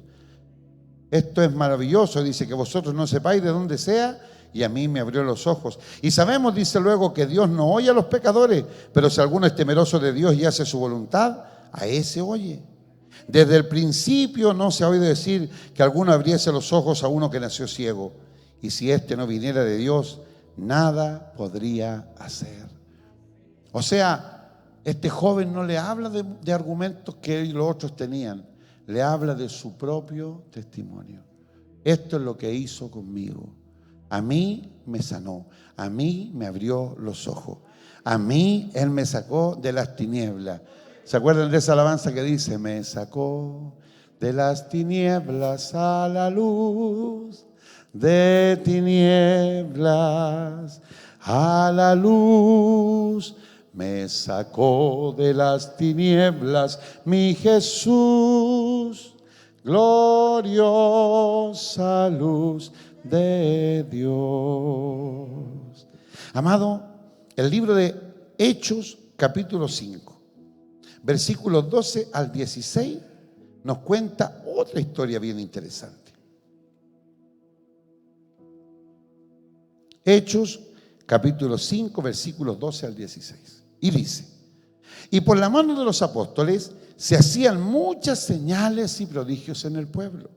Esto es maravilloso, dice que vosotros no sepáis de dónde sea, y a mí me abrió los ojos. Y sabemos, dice luego, que Dios no oye a los pecadores, pero si alguno es temeroso de Dios y hace su voluntad, a ese oye. Desde el principio no se ha oído decir que alguno abriese los ojos a uno que nació ciego. Y si éste no viniera de Dios, nada podría hacer. O sea, este joven no le habla de argumentos que los otros tenían, le habla de su propio testimonio. Esto es lo que hizo conmigo. A mí me sanó, a mí me abrió los ojos, a mí Él me sacó de las tinieblas. ¿Se acuerdan de esa alabanza que dice: me sacó de las tinieblas a la luz, de tinieblas a la luz? Me sacó de las tinieblas mi Jesús, gloriosa luz de Dios. Amado, el libro de Hechos, capítulo 5, versículos 12 al 16, nos cuenta otra historia bien interesante. Hechos, capítulo 5, versículos 12 al 16. Y dice: y por la mano de los apóstoles se hacían muchas señales y prodigios en el pueblo.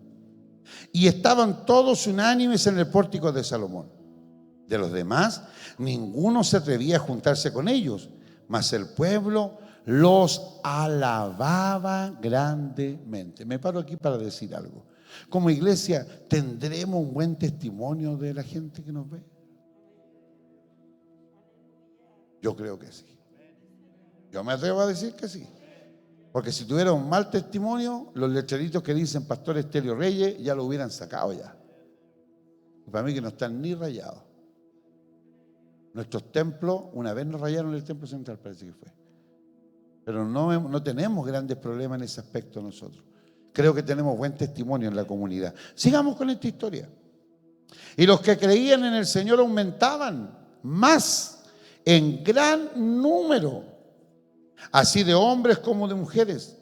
Y estaban todos unánimes en el pórtico de Salomón. De los demás, ninguno se atrevía a juntarse con ellos, mas el pueblo los alababa grandemente. Me paro aquí para decir algo. Como iglesia, ¿tendremos un buen testimonio de la gente que nos ve? Yo creo que sí. Yo me atrevo a decir que sí. Porque si tuviera un mal testimonio, los letreritos que dicen Pastor Estelio Reyes ya lo hubieran sacado ya. Y para mí que no están ni rayados. Nuestros templos, una vez nos rayaron el templo central, parece que fue. Pero no tenemos grandes problemas en ese aspecto nosotros. Creo que tenemos buen testimonio en la comunidad. Sigamos con esta historia. Y los que creían en el Señor aumentaban más en gran número, así de hombres como de mujeres,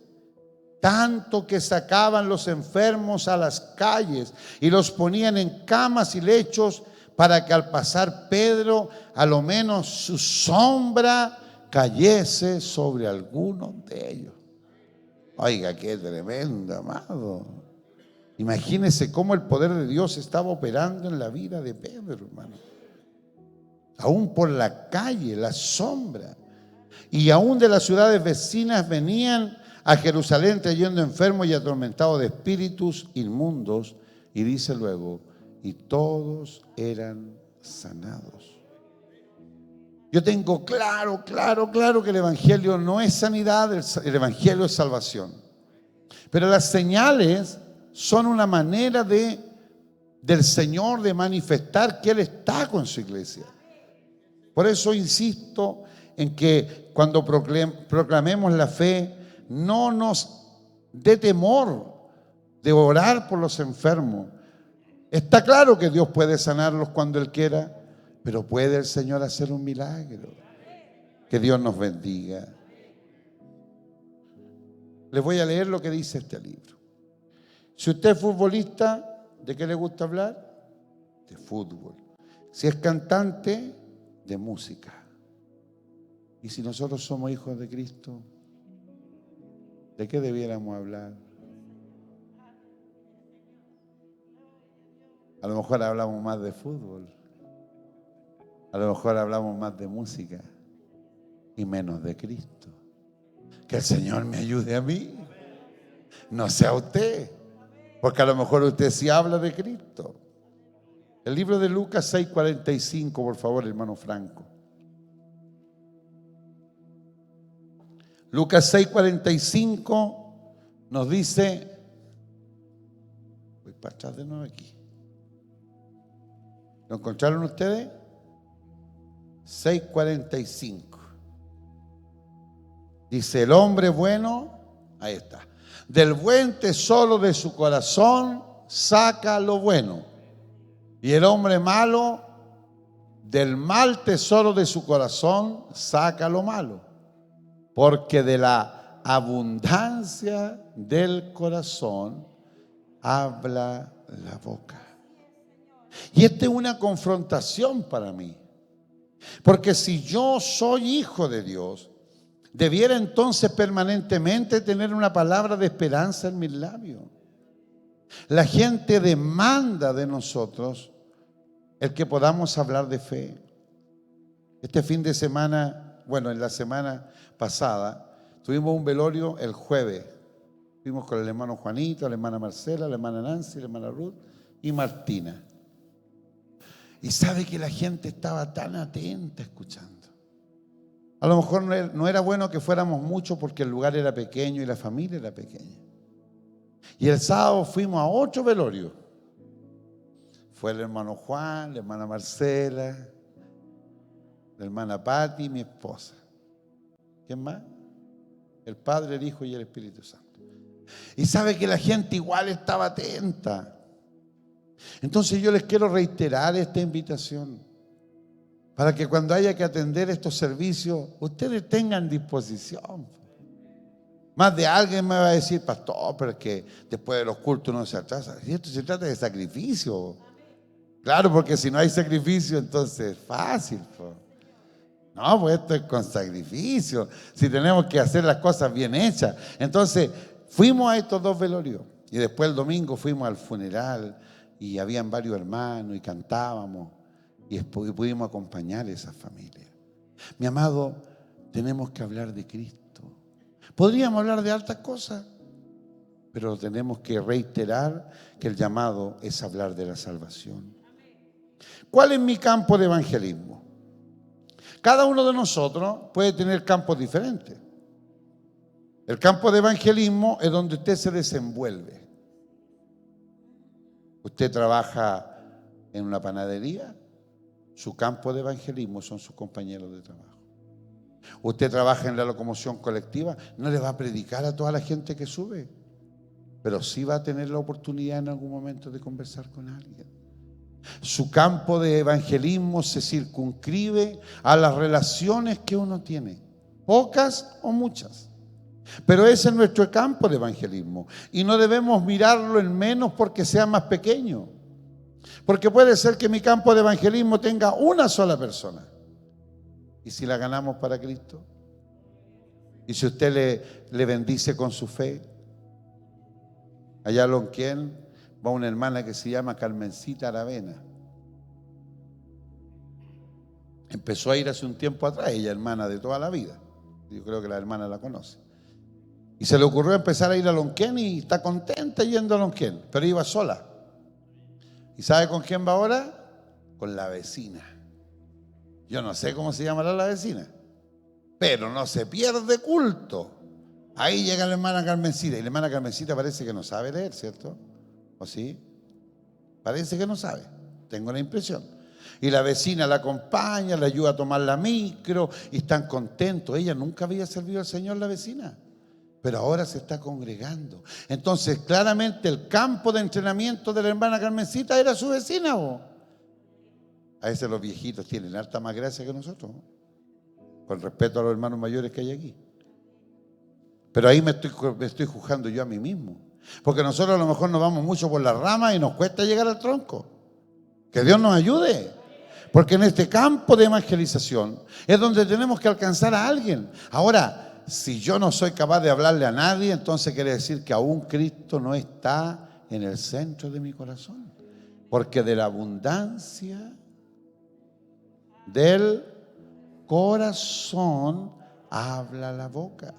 tanto que sacaban los enfermos a las calles y los ponían en camas y lechos, para que al pasar Pedro, a lo menos su sombra cayese sobre algunos de ellos. Oiga, qué tremendo, amado. Imagínese cómo el poder de Dios estaba operando en la vida de Pedro, hermano. Aún por la calle, la sombra. Y aún de las ciudades vecinas venían a Jerusalén trayendo enfermos y atormentados de espíritus inmundos. Y dice luego: y todos eran sanados. Yo tengo claro que el evangelio no es sanidad, el evangelio es salvación. Pero las señales son una manera del Señor de manifestar que Él está con su iglesia. Por eso insisto en que cuando proclamemos la fe, no nos dé temor de orar por los enfermos. Está claro que Dios puede sanarlos cuando Él quiera, pero puede el Señor hacer un milagro. Que Dios nos bendiga. Les voy a leer lo que dice este libro. Si usted es futbolista, ¿de qué le gusta hablar? De fútbol. Si es cantante, de música. Y si nosotros somos hijos de Cristo, ¿de qué debiéramos hablar? A lo mejor hablamos más de fútbol. A lo mejor hablamos más de música y menos de Cristo. Que el Señor me ayude a mí, no sea usted, porque a lo mejor usted sí habla de Cristo. El libro de Lucas 6:45, por favor, hermano Franco. Lucas 6:45 nos dice, voy para atrás de nuevo aquí. ¿Lo encontraron ustedes? 6:45. Dice: el hombre bueno, ahí está, del buen tesoro de su corazón saca lo bueno, y el hombre malo del mal tesoro de su corazón saca lo malo, porque de la abundancia del corazón habla la boca. Y esta es una confrontación para mí, porque si yo soy hijo de Dios, debiera entonces permanentemente tener una palabra de esperanza en mis labios. La gente demanda de nosotros el que podamos hablar de fe. Este fin de semana bueno, en la semana pasada, tuvimos un velorio el jueves. Fuimos con el hermano Juanito, la hermana Marcela, la hermana Nancy, la hermana Ruth y Martina. Y sabe que la gente estaba tan atenta escuchando. A lo mejor no era bueno que fuéramos muchos porque el lugar era pequeño y la familia era pequeña. Y el sábado fuimos a otro velorio. Fue el hermano Juan, la hermana Marcela, la hermana Patti y mi esposa. ¿Quién más? El Padre, el Hijo y el Espíritu Santo. Y sabe que la gente igual estaba atenta. Entonces yo les quiero reiterar esta invitación para que cuando haya que atender estos servicios, ustedes tengan disposición. Más de alguien me va a decir, pastor, pero es que después de los cultos no se atrasa. Y esto se trata de sacrificio. Claro, porque si no hay sacrificio, entonces es fácil. No, pues esto es con sacrificio. Si tenemos que hacer las cosas bien hechas. Entonces, fuimos a estos dos velorios. Y después el domingo fuimos al funeral. Y habían varios hermanos y cantábamos. Y pudimos acompañar a esa familia. Mi amado, tenemos que hablar de Cristo. Podríamos hablar de altas cosas, pero tenemos que reiterar que el llamado es hablar de la salvación. ¿Cuál es mi campo de evangelismo? Cada uno de nosotros puede tener campos diferentes. El campo de evangelismo es donde usted se desenvuelve. Usted trabaja en una panadería, su campo de evangelismo son sus compañeros de trabajo. Usted trabaja en la locomoción colectiva, no le va a predicar a toda la gente que sube, pero sí va a tener la oportunidad en algún momento de conversar con alguien. Su campo de evangelismo se circunscribe a las relaciones que uno tiene, pocas o muchas. Pero ese es nuestro campo de evangelismo y no debemos mirarlo en menos porque sea más pequeño. Porque puede ser que mi campo de evangelismo tenga una sola persona. ¿Y si la ganamos para Cristo? ¿Y si usted le bendice con su fe? Allá a Lonquén va una hermana que se llama Carmencita Aravena. Empezó a ir hace un tiempo atrás, ella es hermana de toda la vida. Yo creo que la hermana la conoce. Y se le ocurrió empezar a ir a Lonquén y está contenta yendo a Lonquén, pero iba sola. ¿Y sabe con quién va ahora? Con la vecina. Yo no sé cómo se llamará la vecina, pero no se pierde culto. Ahí llega la hermana Carmencita, y la hermana Carmencita parece que no sabe leer, ¿cierto? ¿O sí? Parece que no sabe, tengo la impresión. Y la vecina la acompaña, le ayuda a tomar la micro, y están contentos. Ella nunca había servido al Señor, la vecina, pero ahora se está congregando. Entonces, claramente el campo de entrenamiento de la hermana Carmencita era su vecina, ¿o? A veces los viejitos tienen harta más gracia que nosotros, ¿no? Con respeto a los hermanos mayores que hay aquí. Pero ahí me estoy juzgando yo a mí mismo. Porque nosotros a lo mejor nos vamos mucho por las ramas y nos cuesta llegar al tronco. Que Dios nos ayude. Porque en este campo de evangelización es donde tenemos que alcanzar a alguien. Ahora, si yo no soy capaz de hablarle a nadie, entonces quiere decir que aún Cristo no está en el centro de mi corazón. Porque de la abundancia del corazón habla la boca.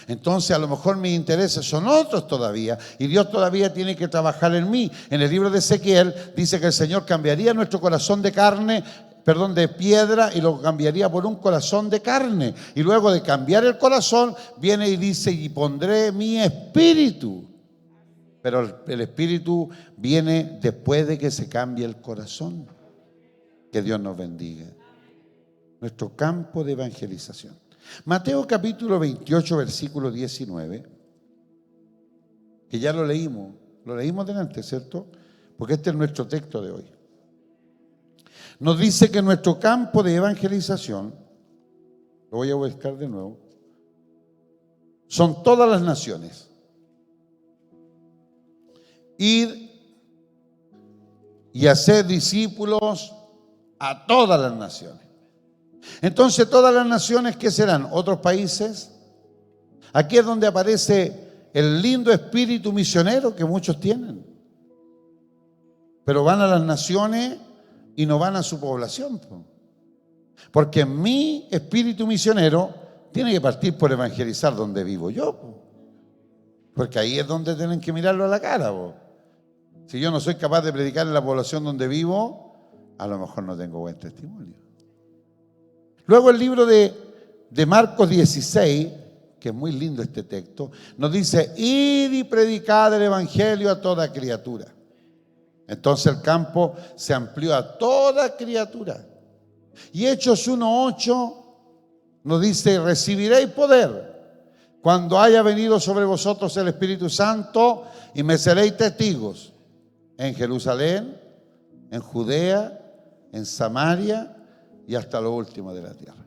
Entonces a lo mejor mis intereses son otros todavía y Dios todavía tiene que trabajar en mí. En el libro de Ezequiel dice que el Señor cambiaría nuestro corazón de piedra y lo cambiaría por un corazón de carne. Y luego de cambiar el corazón viene y dice, y pondré mi espíritu. Pero el espíritu viene después de que se cambie el corazón. Que Dios nos bendiga. Nuestro campo de evangelización. Mateo capítulo 28, versículo 19, que ya lo leímos delante, ¿cierto? Porque este es nuestro texto de hoy. Nos dice que nuestro campo de evangelización, lo voy a buscar de nuevo, son todas las naciones. Ir y hacer discípulos a todas las naciones. Entonces, todas las naciones, ¿qué serán? ¿Otros países? Aquí es donde aparece el lindo espíritu misionero que muchos tienen. Pero van a las naciones y no van a su población. Porque mi espíritu misionero tiene que partir por evangelizar donde vivo yo, po. Porque ahí es donde tienen que mirarlo a la cara, po. Si yo no soy capaz de predicar en la población donde vivo, a lo mejor no tengo buen testimonio. Luego el libro de Marcos 16, que es muy lindo este texto, nos dice: id y predicad el evangelio a toda criatura. Entonces el campo se amplió a toda criatura. Y Hechos 1:8 nos dice: recibiréis poder cuando haya venido sobre vosotros el Espíritu Santo, y me seréis testigos en Jerusalén, en Judea, en Samaria y hasta lo último de la tierra.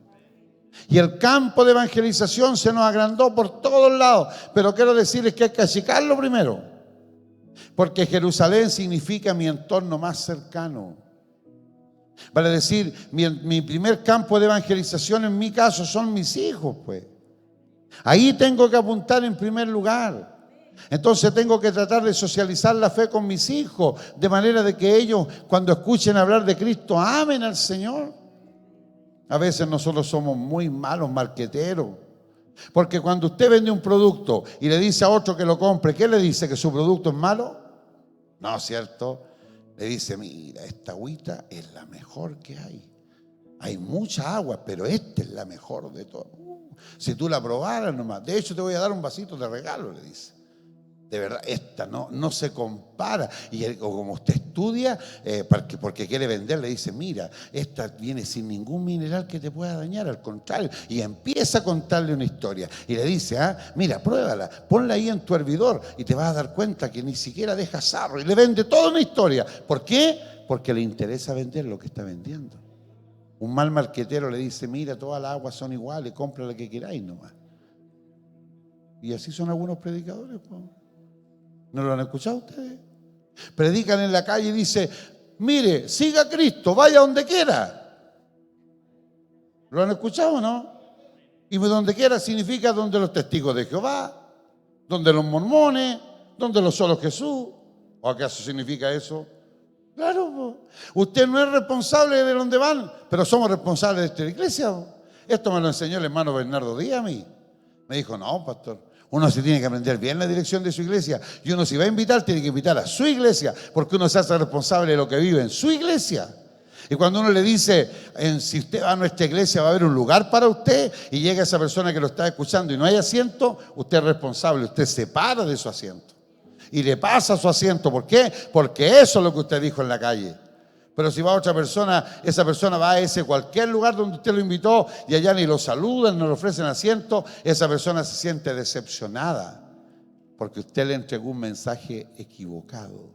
Y el campo de evangelización se nos agrandó por todos lados, pero quiero decirles que hay que achicarlo primero, porque Jerusalén significa mi entorno más cercano. Vale decir, mi primer campo de evangelización en mi caso son mis hijos, pues. Ahí tengo que apuntar en primer lugar. Entonces tengo que tratar de socializar la fe con mis hijos, de manera de que ellos, cuando escuchen hablar de Cristo, amen al Señor. A veces nosotros somos muy malos marqueteros, porque cuando usted vende un producto y le dice a otro que lo compre, ¿qué le dice? ¿Que su producto es malo? No, ¿cierto? Le dice: mira, esta agüita es la mejor que hay. Hay mucha agua, pero esta es la mejor de todas. Si tú la probaras nomás, de hecho te voy a dar un vasito de regalo, le dice. De verdad, esta no se compara. Y él, o como usted estudia, porque quiere vender, le dice: mira, esta viene sin ningún mineral que te pueda dañar, al contrario. Y empieza a contarle una historia. Y le dice: mira, pruébala, ponla ahí en tu hervidor y te vas a dar cuenta que ni siquiera deja sarro. Y le vende toda una historia. ¿Por qué? Porque le interesa vender lo que está vendiendo. Un mal marquetero le dice: mira, todas las aguas son iguales, compra la que queráis nomás. Y así son algunos predicadores, pues. ¿No lo han escuchado ustedes? Predican en la calle y dice: mire, siga a Cristo, vaya donde quiera. ¿Lo han escuchado o no? Y donde quiera significa donde los testigos de Jehová, donde los mormones, donde los solos Jesús. ¿O acaso significa eso? Claro, po. Usted no es responsable de dónde van, pero somos responsables de esta iglesia, po. Esto me lo enseñó el hermano Bernardo Díaz a mí. Me dijo: no, pastor, uno se tiene que aprender bien la dirección de su iglesia, y uno, si va a invitar, tiene que invitar a su iglesia, porque uno se hace responsable de lo que vive en su iglesia. Y cuando uno le dice: si usted va a nuestra iglesia va a haber un lugar para usted, y llega esa persona que lo está escuchando y no hay asiento, usted es responsable, usted se para de su asiento y le pasa su asiento. ¿Por qué? Porque eso es lo que usted dijo en la calle. Pero si va otra persona, esa persona va a ese cualquier lugar donde usted lo invitó y allá ni lo saludan, no le ofrecen asiento, esa persona se siente decepcionada porque usted le entregó un mensaje equivocado.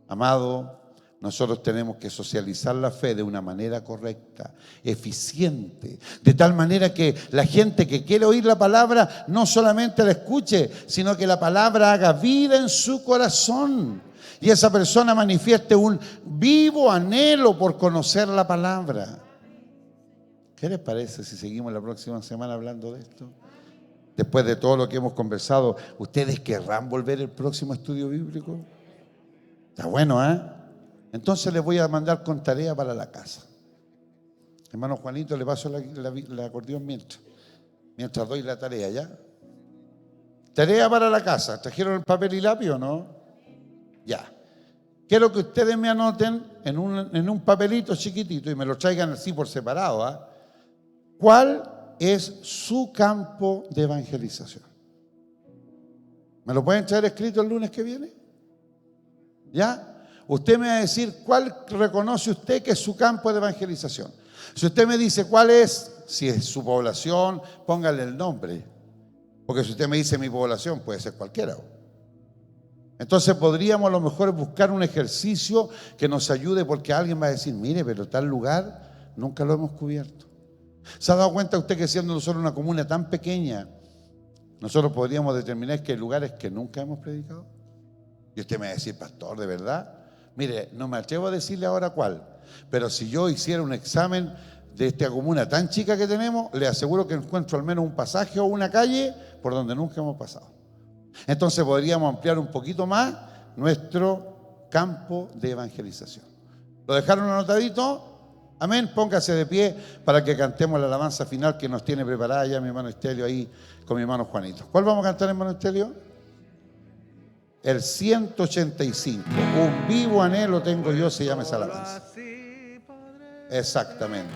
Amado, nosotros tenemos que socializar la fe de una manera correcta, eficiente, de tal manera que la gente que quiere oír la palabra no solamente la escuche, sino que la palabra haga vida en su corazón. Y esa persona manifieste un vivo anhelo por conocer la palabra. ¿Qué les parece si seguimos la próxima semana hablando de esto? Después de todo lo que hemos conversado, ¿ustedes querrán volver el próximo estudio bíblico? Está bueno, ¿eh? Entonces les voy a mandar con tarea para la casa. Hermano Juanito, le paso la acordeón mientras doy la tarea, ¿ya? Tarea para la casa. ¿Trajeron el papel y lápiz o no? Ya. Quiero que ustedes me anoten en un papelito chiquitito y me lo traigan así por separado, ¿eh? ¿Cuál es su campo de evangelización? ¿Me lo pueden traer escrito el lunes que viene? ¿Ya? Usted me va a decir cuál reconoce usted que es su campo de evangelización. Si usted me dice cuál es, si es su población, póngale el nombre. Porque si usted me dice mi población, puede ser cualquiera. Entonces podríamos a lo mejor buscar un ejercicio que nos ayude, porque alguien va a decir: mire, pero tal lugar nunca lo hemos cubierto. ¿Se ha dado cuenta usted que siendo nosotros una comuna tan pequeña, nosotros podríamos determinar que hay lugares que nunca hemos predicado? Y usted me va a decir: pastor, ¿de verdad? Mire, no me atrevo a decirle ahora cuál, pero si yo hiciera un examen de esta comuna tan chica que tenemos, le aseguro que encuentro al menos un pasaje o una calle por donde nunca hemos pasado. Entonces podríamos ampliar un poquito más nuestro campo de evangelización. ¿Lo dejaron anotadito? Amén. Póngase de pie para que cantemos la alabanza final que nos tiene preparada ya mi hermano Estelio ahí con mi hermano Juanito. ¿Cuál vamos a cantar, hermano Estelio? El 185. Un vivo anhelo tengo yo, se llama esa alabanza. Exactamente.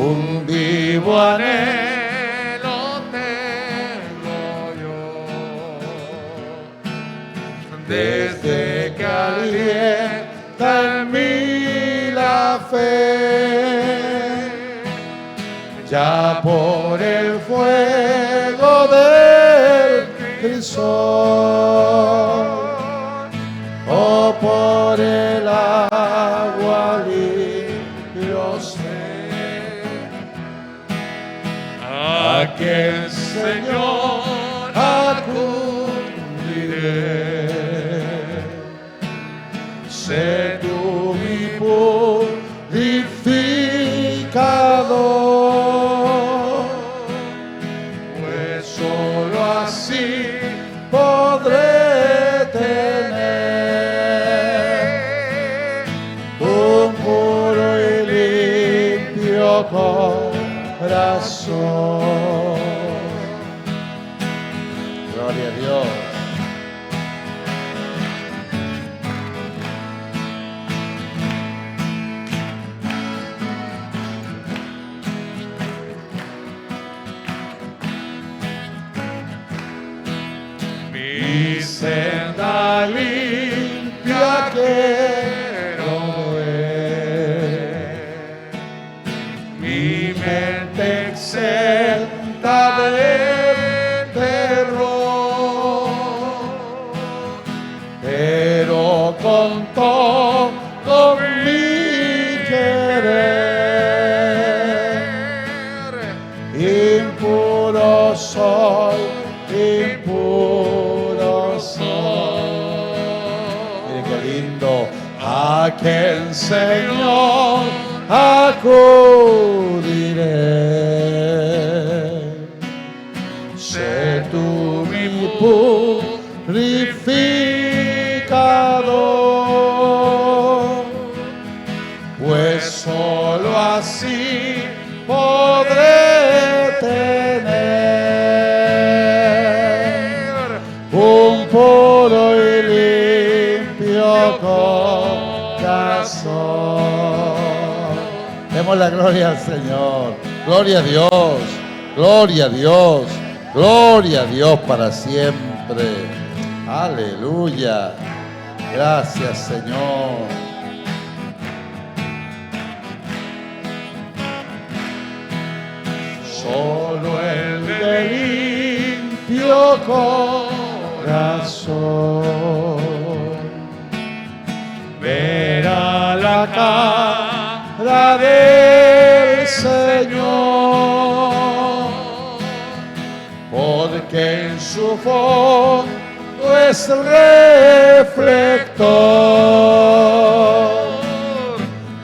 Un vivo anhelo tengo yo, desde que alienta en mí la fe, ya por el fuego del crisol, o por el agua limpio sé. Aquel Señor acudiré, sé tú mi purificador, pues solo así podré tener un puro y limpio corazón. Gloria a Dios. Mi senda limpia quiero ver, mi mente exenta de terror, pero con todo mi querer, impuro soy, impuro soy. Mire qué lindo. Aquel Señor acudiré, sé tú mi purificador, pues solo así podré tener un puro y limpio corazón. Demos la gloria al Señor. Gloria a Dios. Gloria a Dios. Gloria a Dios para siempre. Aleluya. Gracias, Señor. Solo el de limpio corazón verá la cara del Señor, porque en su fondo es reflector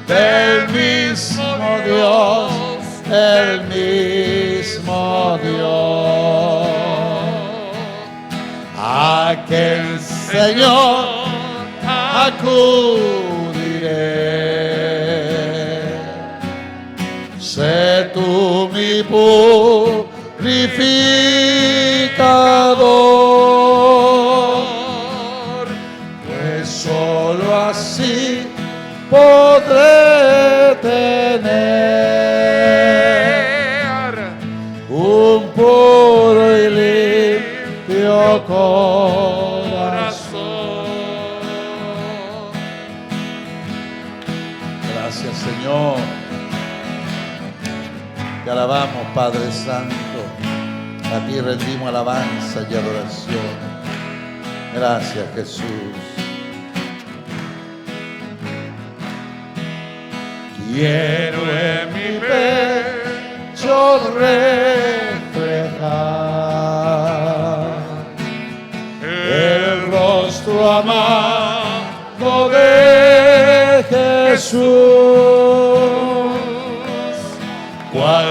del mismo Dios, el mismo Dios. Aquel Señor acudiré, sé tú mi purificador, pues solo así podré tener un puro y limpio corazón. Gracias, Señor. Te alabamos, Padre Santo. A ti rendimos alabanza y adoración. Gracias, Jesús. Quiero en mi pecho reflejar el rostro amado de Jesús,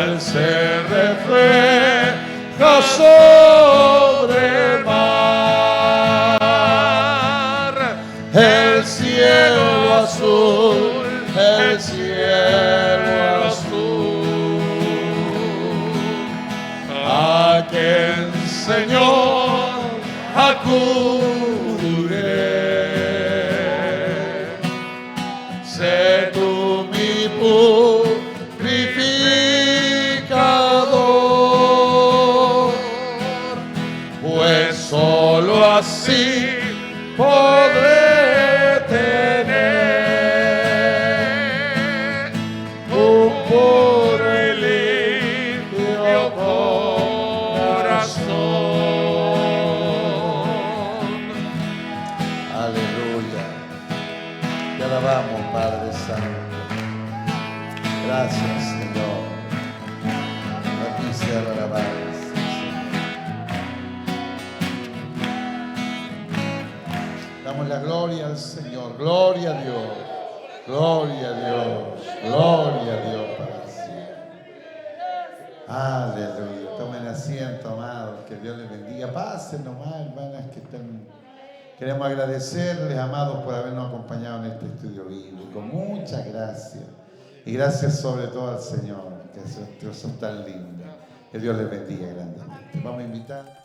cual se refleja sobre el mar. El cielo azul, el cielo azul, a quien Señor acudiré. Sé tú mi purificador, pues solo así podré tener un puro y limpio corazón. Aleluya. Te alabamos, Padre Santo. Gracias, Señor. A ti sea la alabanza, Señor. Damos la gloria al Señor. Gloria a Dios. Gloria a Dios. Gloria a Dios para siempre. Aleluya. Tomen asiento, amados. Que Dios les bendiga. Pasen nomás, hermanas, que están. Queremos agradecerles, amados, por habernos acompañado en este estudio bíblico. Muchas gracias. Y gracias sobre todo al Señor, que son tan lindas. Que Dios les bendiga grandemente. Vamos a invitar.